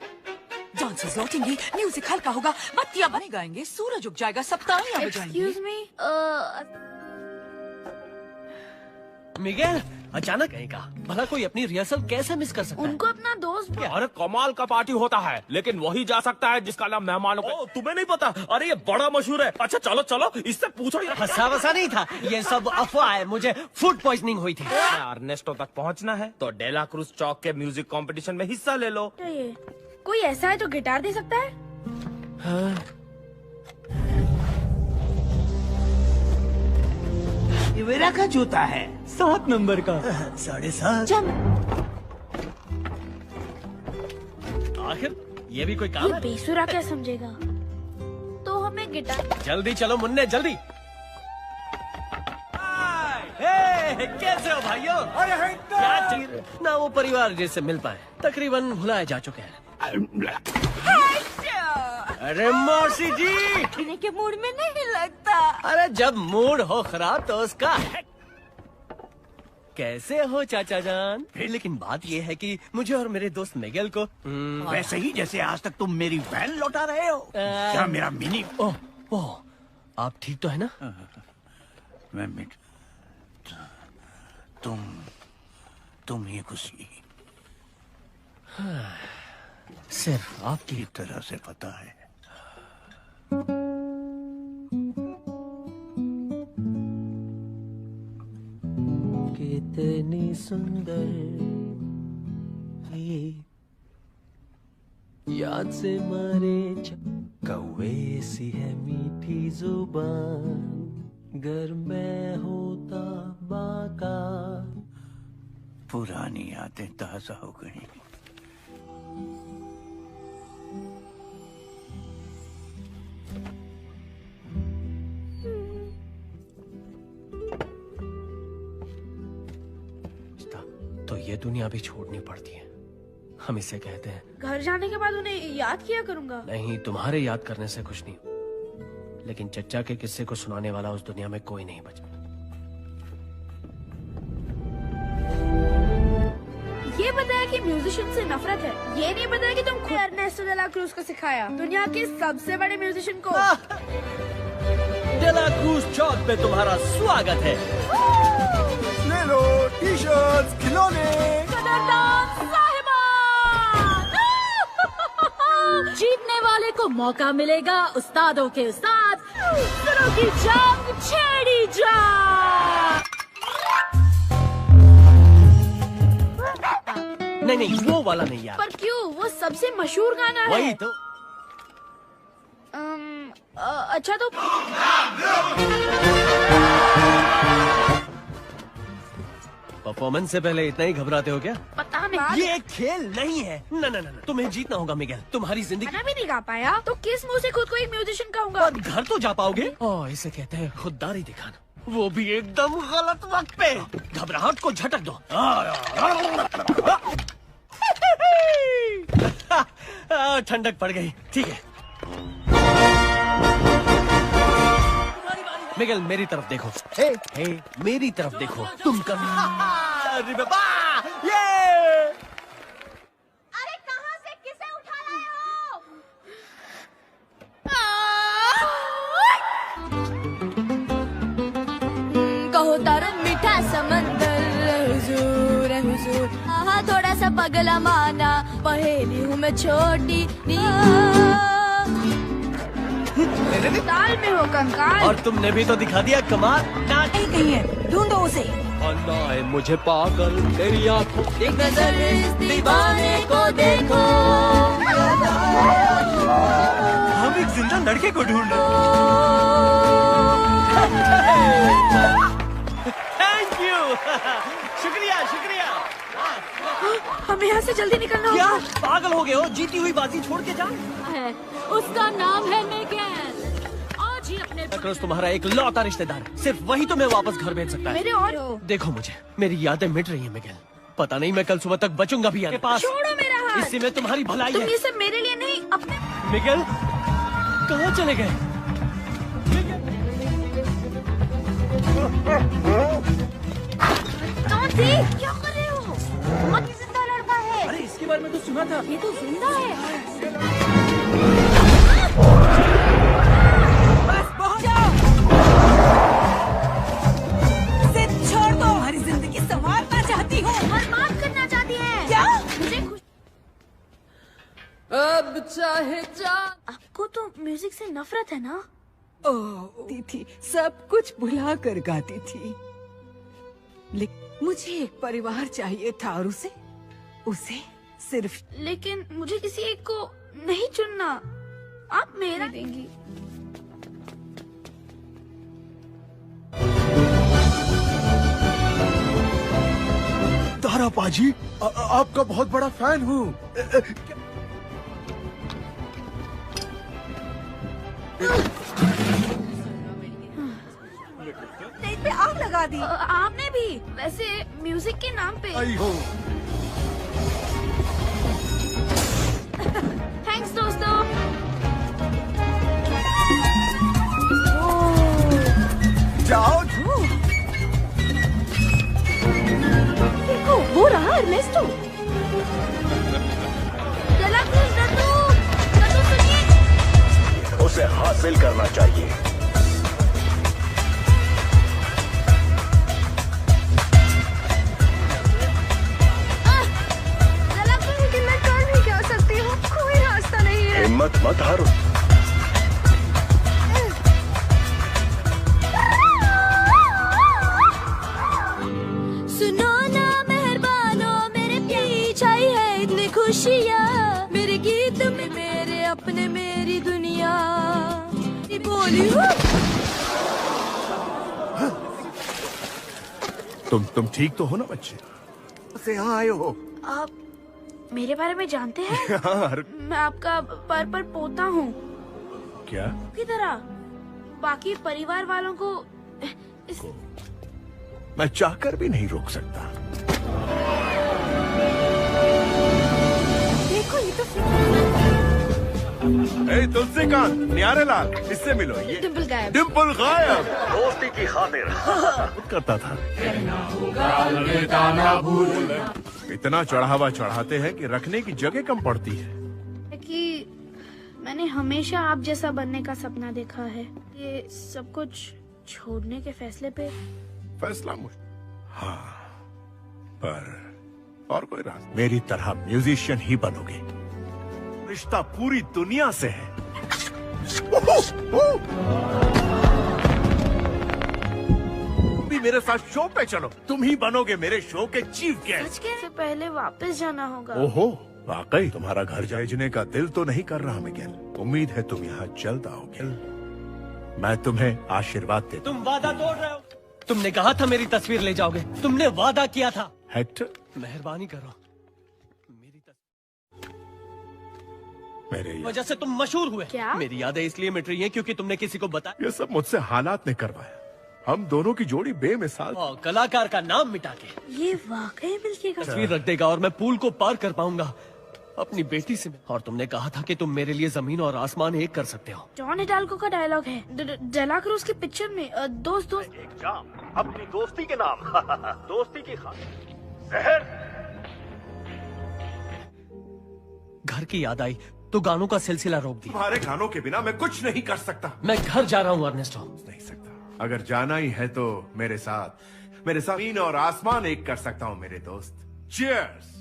डांसर्स लौटेंगे, म्यूजिक हल्का होगा, बत्तियां बने गाएंगे, सूरज उग जाएगा, सब तालियां बजाएंगे। Excuse me, मिगेल, अचानक कहीं का भला कोई अपनी रिहर्सल कैसे मिस कर सकता है? उनको अपना दोस्त। अरे कमाल का पार्टी होता है, लेकिन वही जा सकता है जिसका नाम मेहमानों को। तुम्हें नहीं पता? अरे ये बड़ा मशहूर है। अच्छा चलो चलो, इससे पूछो। हंसा वसा नहीं था, ये सब अफवाह है। मुझे फूड पॉइजनिंग हुई थी। अर्नेस्टो तक पहुंचना है तो डेला क्रूज चौक के म्यूजिक कंपटीशन में हिस्सा ले लो। कोई ऐसा है जो गिटार दे सकता है? हाँ। ये मेरा का जूता है, 7 नंबर का। 7.5। आखिर ये भी कोई काम ये है? बेसुरा क्या समझेगा? तो हमें गिटार। जल्दी चलो मुन्ने, जल्दी। कैसे हो भाइयों? क्या चाहिए? ना वो परिवार जिससे मिल पाए तकरीबन भुलाए जा चुके हैं। अरे मौसी जी, खाने के मूड में नहीं लगता। अरे जब मूड हो खराब तो उसका कैसे हो चाचा जान? लेकिन बात ये है कि मुझे और मेरे दोस्त मिगेल को वैसे ही जैसे आज तक तुम मेरी वैन लौटा रहे हो या मेरा मिनी। ओह, आप ठीक तो है ना? मैं मिट तुम ही खुशी सिर्फ आपकी तरह से पता है। कितनी सुंदर है याद से मारे कौवे सी है मीठी जुबान, गर मैं होता बाका। पुरानी यादें ताजा हो गई। तो ये दुनिया भी छोड़नी पड़ती है, हम इसे कहते हैं। घर जाने के बाद उन्हें याद किया करूंगा। नहीं, तुम्हारे याद करने से कुछ नहीं, लेकिन चच्चा के किस्से को सुनाने वाला उस दुनिया में कोई नहीं बचा। ये बताया कि म्यूजिशियन से नफरत है, ये नहीं बताया कि तुम खुद अर्नेस्टो डे ला क्रूज को सिखाया, दुनिया के सबसे बड़े म्यूजिशियन को। डे ला क्रूज चौक पे तुम्हारा स्वागत है। ले लो टी-शर्ट्स, खिलौने। जीतने वाले को मौका मिलेगा उस्तादों के उस्ताद सुरों की जंग छेड़ी जा। नहीं, वो वाला नहीं यार। पर क्यों? वो सबसे मशहूर गाना है। वही तो। अच्छा तो परफॉर्मेंस से पहले इतना ही घबराते हो क्या? पता नहीं। ये एक खेल नहीं है। ना, तुम्हें जीतना होगा मिगेल। तुम्हारी जिंदगी खाना भी नहीं गा पाया तो किस मुंह से खुद को एक म्यूजिशियन कहूंगा? और घर तो जा पाओगे? ओह, इसे कहते हैं खुददारी दिखाना, वो भी एकदम गलत वक्त पे। घबराहट को झटक दो। ठंडक पड़ गई। ठीक है मिगेल, मेरी तरफ देखो। हे, मेरी तरफ देखो। तुम कभी अरे बाबा, ये अरे कहाँ से किसे उठा लाए हो? कहो तारो मीठा समंदर हुजूर है हुजूर। हाँ, थोड़ा सा पगला माना, पहेली हूँ मैं छोटी। ताल में हो कंकाल। और तुमने भी तो दिखा दिया कमाल। नहीं है, ढूंढो उसे। अन्ना है मुझे पागल तेरी आंखों। एक नजर इस दीवाने को देखो। हम एक जिंदा लड़के को ढूंढ रहे। Thank you. शुक्रिया। हमें यहाँ से जल्दी निकलना क्या होगा। पागल हो गए हो? जीती हुई बाजी छोड़ के जाओ। है, उसका नाम है मिगेल। आज ही अपने क्रॉस तुम्हारा एक लौता रिश्तेदार है, सिर्फ वही तुम्हें वापस घर भेज सकता है। मेरे और देखो मुझे, मेरी यादें मिट रही हैं मिगेल। पता नहीं मैं कल सुबह तक बचूंगा भी या नहीं। पास छोड़ो मेरा हाथ। इसी में तुम्हारी भलाई तुम है। ये सब मेरे लिए नहीं अपने। मिगेल कहाँ चले गए? कौन थी? क्या कर रहे हो? बहुत जिंदा लड़का है। अरे इसके बारे में तो सुना था। ये तो जिंदा है। बस पहुंच जाओ। इसे छोड़ दो। हमारी जिंदगी संवारना चाहती हूँ। बर्बाद करना चाहती है। क्या? मुझे खुश। अब चाहे आपको तो म्यूजिक से नफरत है ना? थी सब कुछ भुला कर गाती थी, लेकिन मुझे एक परिवार चाहिए था और उसे सिर्फ। लेकिन मुझे किसी एक को नहीं चुनना। आप मेरा देंगी। तारा पाजी, आपका बहुत बड़ा फैन हूँ। स्टेज पे आग लगा दी। आपने भी। वैसे म्यूजिक के नाम पे। थैंक्स दोस्तों। जाओ। देखो वो रहा अर्नेस्टो। उसे हासिल करना चाहिए। लेकिन मैं कर भी क्या सकती हूँ, कोई रास्ता नहीं है। हिम्मत मत हारो। सुनो ना मेहरबानो मेरे पीछे ही है इतनी खुशियाँ, मेरे गीत में मेरे अपने मेरी दुनिया बोली हूँ। तुम ठीक तो हो ना बच्चे? से यहाँ आए हो? आप मेरे बारे में जानते हैं? मैं आपका पर पोता हूँ। क्या? की तरह बाकी परिवार वालों को मैं चाहकर भी नहीं रोक सकता। देखो ये तो तुलसीकांत, न्यारेलाल, इससे मिलो। ये डिम्पल गायब। डिम्पल गायब। दोस्ती की खातिर करता था। इतना चढ़ावा चढ़ाते हैं कि रखने की जगह कम पड़ती है। कि मैंने हमेशा आप जैसा बनने का सपना देखा है। ये सब कुछ छोड़ने के फैसले पे फैसला हाँ, पर और कोई रास्ता? मेरी तरह म्यूजिशियन ही बनोगे। रिश्ता पूरी दुनिया से है। भी मेरे साथ शो पे चलो, तुम ही बनोगे मेरे शो के चीफ गेस्ट। सच के से पहले वापस जाना होगा। ओहो, वाकई तुम्हारा घर भेजने का दिल तो नहीं कर रहा मिगेल। उम्मीद है तुम यहाँ जल्द आओगे। मैं तुम्हें आशीर्वाद देता। तुम वादा तोड़ रहे हो। तुमने कहा था मेरी तस्वीर ले जाओगे, तुमने वादा किया था। हेक्टर, मेहरबानी करो, मेरे वजह से तुम मशहूर हुए। क्या? मेरी यादें इसलिए मिट रही हैं क्योंकि तुमने किसी को बताया। ये सब मुझसे हालात ने करवाया। हम दोनों की जोड़ी बेमिसाल। कलाकार का नाम मिटा के ये वाकई मिलके का तस्वीर रख देगा और मैं पुल को पार कर पाऊंगा अपनी बेटी से। और तुमने कहा था कि तुम मेरे लिए जमीन और आसमान एक कर सकते हो। जॉन हिडाल्गो का डायलॉग है डेला क्रूज की पिक्चर में। दोस्त अपनी दोस्ती के नाम दोस्ती की खातिर जहर। घर की याद आई तो गानों का सिलसिला रोक दिया। तुम्हारे गानों के बिना मैं कुछ नहीं कर सकता। मैं घर जा रहा हूँ अर्नेस्टो। नहीं सकता। अगर जाना ही है तो मेरे साथ जमीन और आसमान एक कर सकता हूँ मेरे दोस्त। चीयर्स।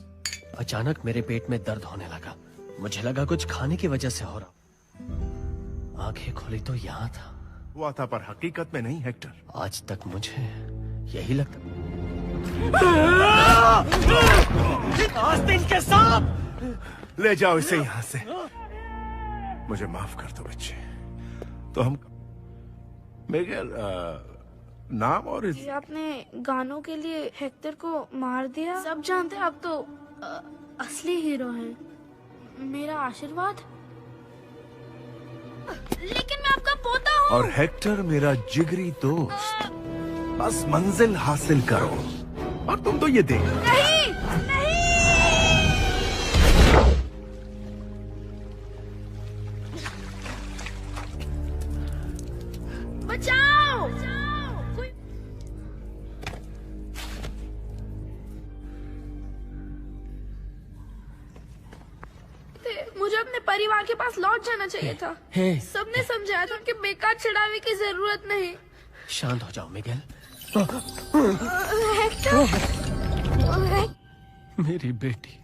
अचानक मेरे पेट में दर्द होने लगा। मुझे लगा कुछ खाने की वजह से हो रहा। आंखें खोली तो यहाँ था। हुआ था पर हकीकत में नहीं हेक्टर। आज तक मुझे यही लगता। आस्तीन के सांप! ले जाओ इसे यहाँ से। मुझे माफ कर दो बच्चे। तो हम मिगेल नाम और ये आपने गानों के लिए हेक्टर को मार दिया। सब जानते हैं आप तो असली हीरो हैं। मेरा आशीर्वाद। लेकिन मैं आपका पोता हूँ। और हेक्टर मेरा जिगरी दोस्त। बस मंजिल हासिल करो और तुम तो ये देख। नहीं, नहीं। बचाओ! कोई... मुझे अपने परिवार के पास लौट जाना चाहिए था। सबने समझाया था कि बेकार चढ़ावे की जरूरत नहीं। शांत हो जाओ मिगेल। मेरी बेटी।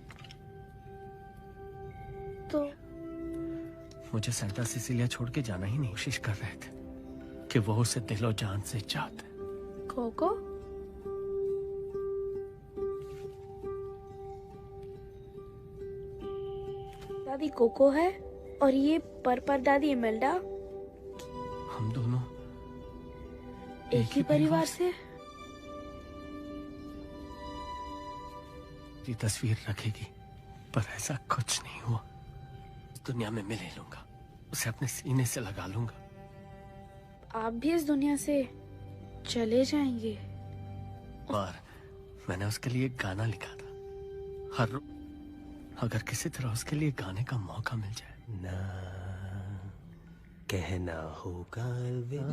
तो मुझे सेंटा सिसिलिया छोड़ के जाना ही नहीं। कोशिश कर रहे थे कि वो उसे दिलो जान से चाहते। कोको? दादी कोको है और ये पर दादी इमेल्डा। हम दोनों एक ही परिवार से। ये तस्वीर रखेगी पर ऐसा कुछ नहीं हुआ। इस दुनिया में मिले लूंगा, उसे अपने सीने से लगा लूंगा। आप भी इस दुनिया से चले जाएंगे। और मैंने उसके लिए एक गाना लिखा था। अगर किसी तरह उसके लिए गाने का मौका मिल जाए। ना कहना होगा अलविदा,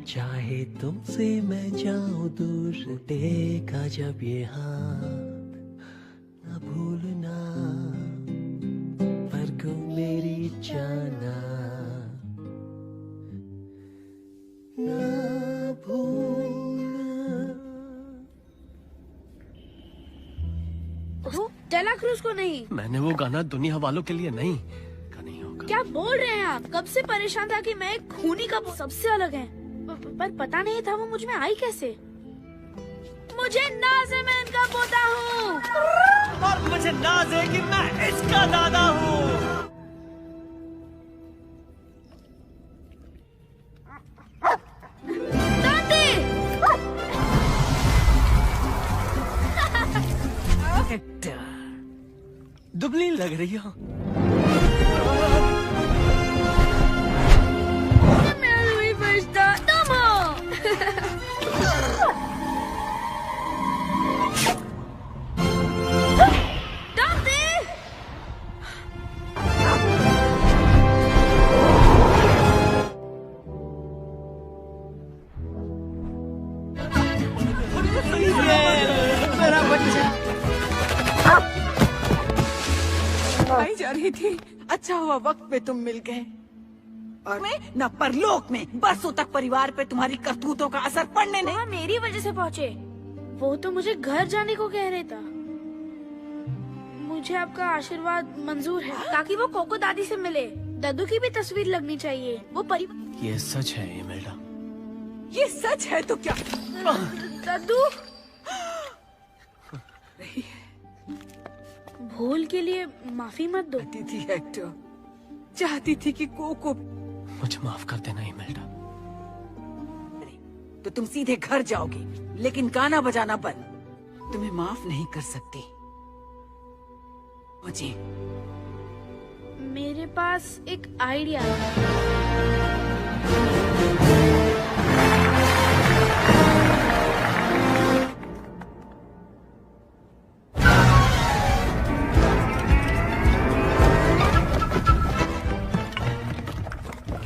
चाहे तुमसे मैं जाऊं दूर, टेका जब ये हाथ, न भूलना पर को मेरी जाना, न भूलना। डेला क्रूज को नहीं। मैंने वो गाना दुनिया वालों के लिए नहीं। क्या बोल रहे हैं आप? कब से परेशान था कि मैं एक खूनी का सबसे अलग है, पर पता नहीं था वो मुझ में आई कैसे। मुझे नाज है, मैं इनका पोता हूँ। और मुझे नाज है कि मैं इसका दादा हूँ। दुबली लग रही हो। मेरा बच्चा आई जा रही थी। अच्छा हुआ वक्त पे तुम मिल गए। और मैं न परलोक में बरसों तक परिवार पे तुम्हारी करतूतों का असर पड़ने नहीं। मेरी वजह से पहुँचे। वो तो मुझे घर जाने को कह रहे था। मुझे आपका आशीर्वाद मंजूर है ताकि वो कोको दादी से मिले। दादू की भी तस्वीर लगनी चाहिए। वो परिवार। ये सच है इमेल्डा। ये सच है तो क्या? दादू भूल के लिए माफी मत दो। थी हेक्टर, चाहती थी कि कोको। मुझे माफ कर देना इमेल्डा। तो तुम सीधे घर जाओगी, लेकिन गाना बजाना बंद। तुम्हें माफ नहीं कर सकती। मुझे मेरे पास एक आइडिया है।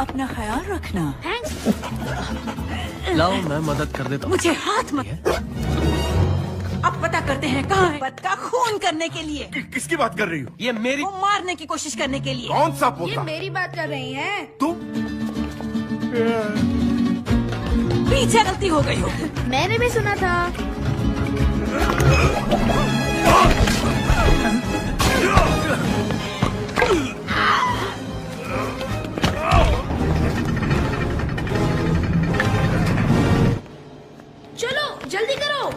अपना ख्याल रखना। लाओ मैं मदद कर देता हूँ। मुझे हाथ मत। अब पता करते हैं कहाँ है पत का खून करने के लिए। किसकी बात कर रही हो? ये मेरी। वो मारने की कोशिश करने के लिए। कौन सा पोता? ये मेरी बात कर रही हैं। तुम पीछे गलती हो गई हो। मैंने भी सुना था। चलो जल्दी करो।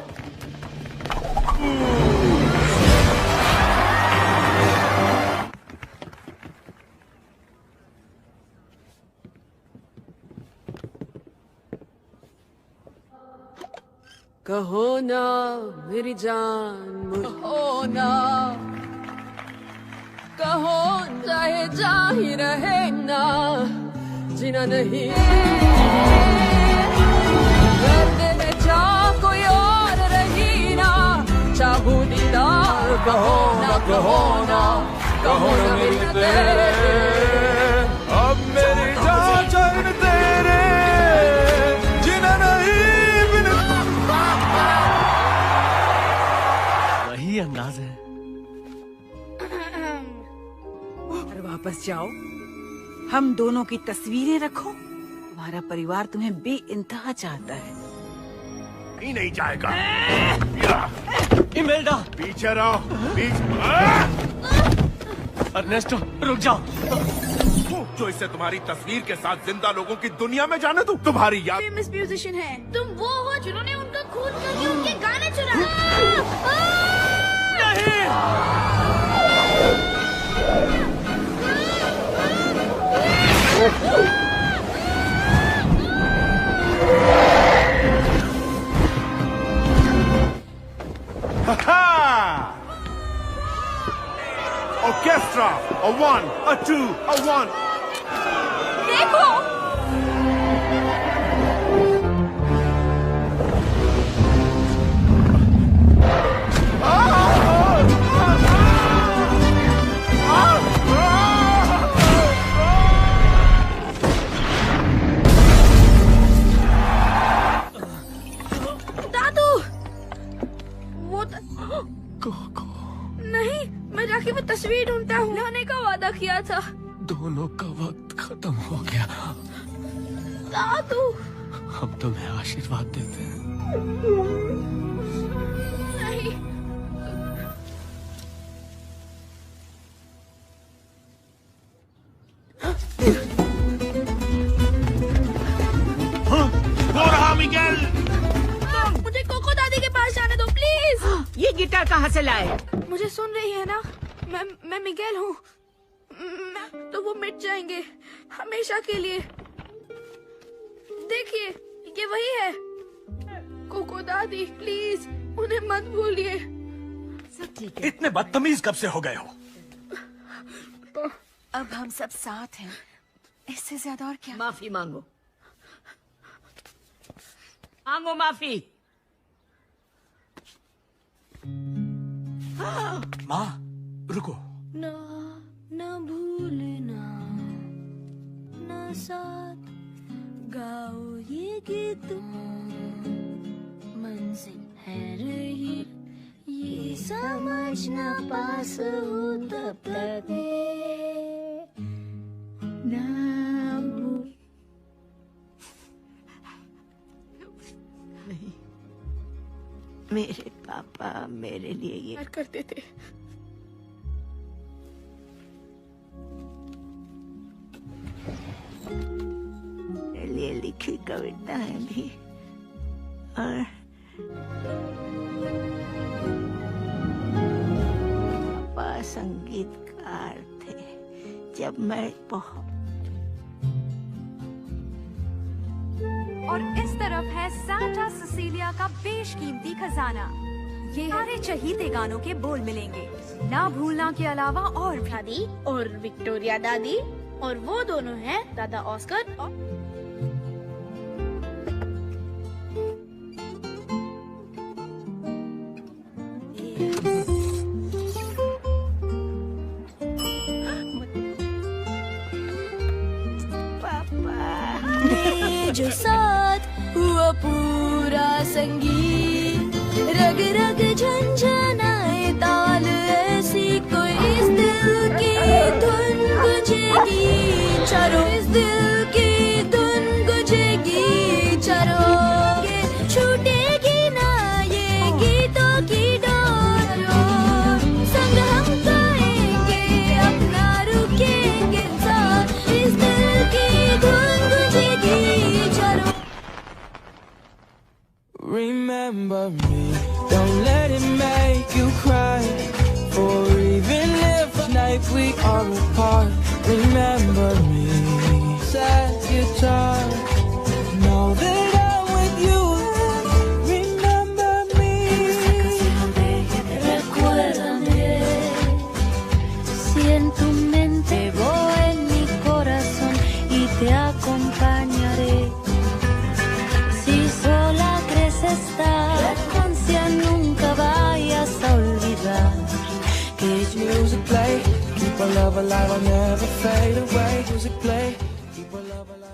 कहो ना मेरी जान, कहो ना, कहो चाहे जा ही रहे ना, जीना नहीं करने में जा कोई और रही ना, चाहूं दीदार कहो ना, कहो ना, कहो ना मेरी तेरे। अब मेरी जान चरण तेरे, जीना नहीं बिन। वही अंदाज है। और वापस जाओ, हम दोनों की तस्वीरें रखो। तुम्हारा परिवार तुम्हें बेइंतहा चाहता है। ही नहीं जाएगा। इमेल्डा पीछे रहो। अर्नेस्टो रुक जाओ। जो इसे तुम्हारी तस्वीर के साथ जिंदा लोगों की दुनिया में जाने दूं? तुम्हारी याद। फेमस म्यूजिशियन है। तुम वो हो जिन्होंने उनका खून करके उनके गाने चुरा। Orchestra, a 1, a 2, a 1. देखो भी ढूंढता हूँ। लाने का वादा किया था। दोनों का वक्त खत्म हो गया। दादू, हम तुम्हें आशीर्वाद देते हैं। नहीं। वो रहा मिगेल। मुझे कोको दादी के पास जाने दो प्लीज। ये गिटार कहाँ से लाए? मुझे सुन रही है ना? मैं मिगेल हूँ। तो वो मिट जाएंगे हमेशा के लिए। देखिए, ये वही है। कोको दादी, प्लीज उन्हें मत भूलिए। इतने बदतमीज कब से हो गए हो? अब हम सब साथ हैं, इससे ज्यादा और क्या? माफी मांगो, मांगो माफी। माँ, रुको। ना भूलना, ना साथ गाओ ये गीत, मंजिल है रही ये समझना, पास हो तब तक ना भूल। नहीं, मेरे पापा मेरे लिए ये करते थे। मेरे लिए लिखी कविता है भी। और पापा संगीतकार थे जब मैं बहुत। और इस तरफ है सांता सिसिलिया का बेशकीमती खजाना। ये सारे चहीते गानों के बोल मिलेंगे, ना भूलना के अलावा और भी। दादी और विक्टोरिया दादी, और वो दोनों हैं दादा ऑस्कर और जो साथ हुआ पूरा संगीत, रग रग झंझनाए ताल, ऐसी कोई इस दिल की धुन गुंजेगी चारों, इस दिल की धुन गुंजेगी चारों, ये छूटेगी ना ये गीतों की डोर, संग हम गाएंगे अपना रुकेंगे साथ, इस दिल की धुन गुंजेगी चारों। Remember me, don't let it make you cry, or even if tonight we are apart. Remember me, sad guitar, know that I'm with you. Remember me, recuérdame, si en tu mente voy en mi corazón y te acompañaré. Si sola crees estar, ansia nunca vayas a olvidar que music play, keep our love alive, I'll never fade away. Music play, keep our love alive.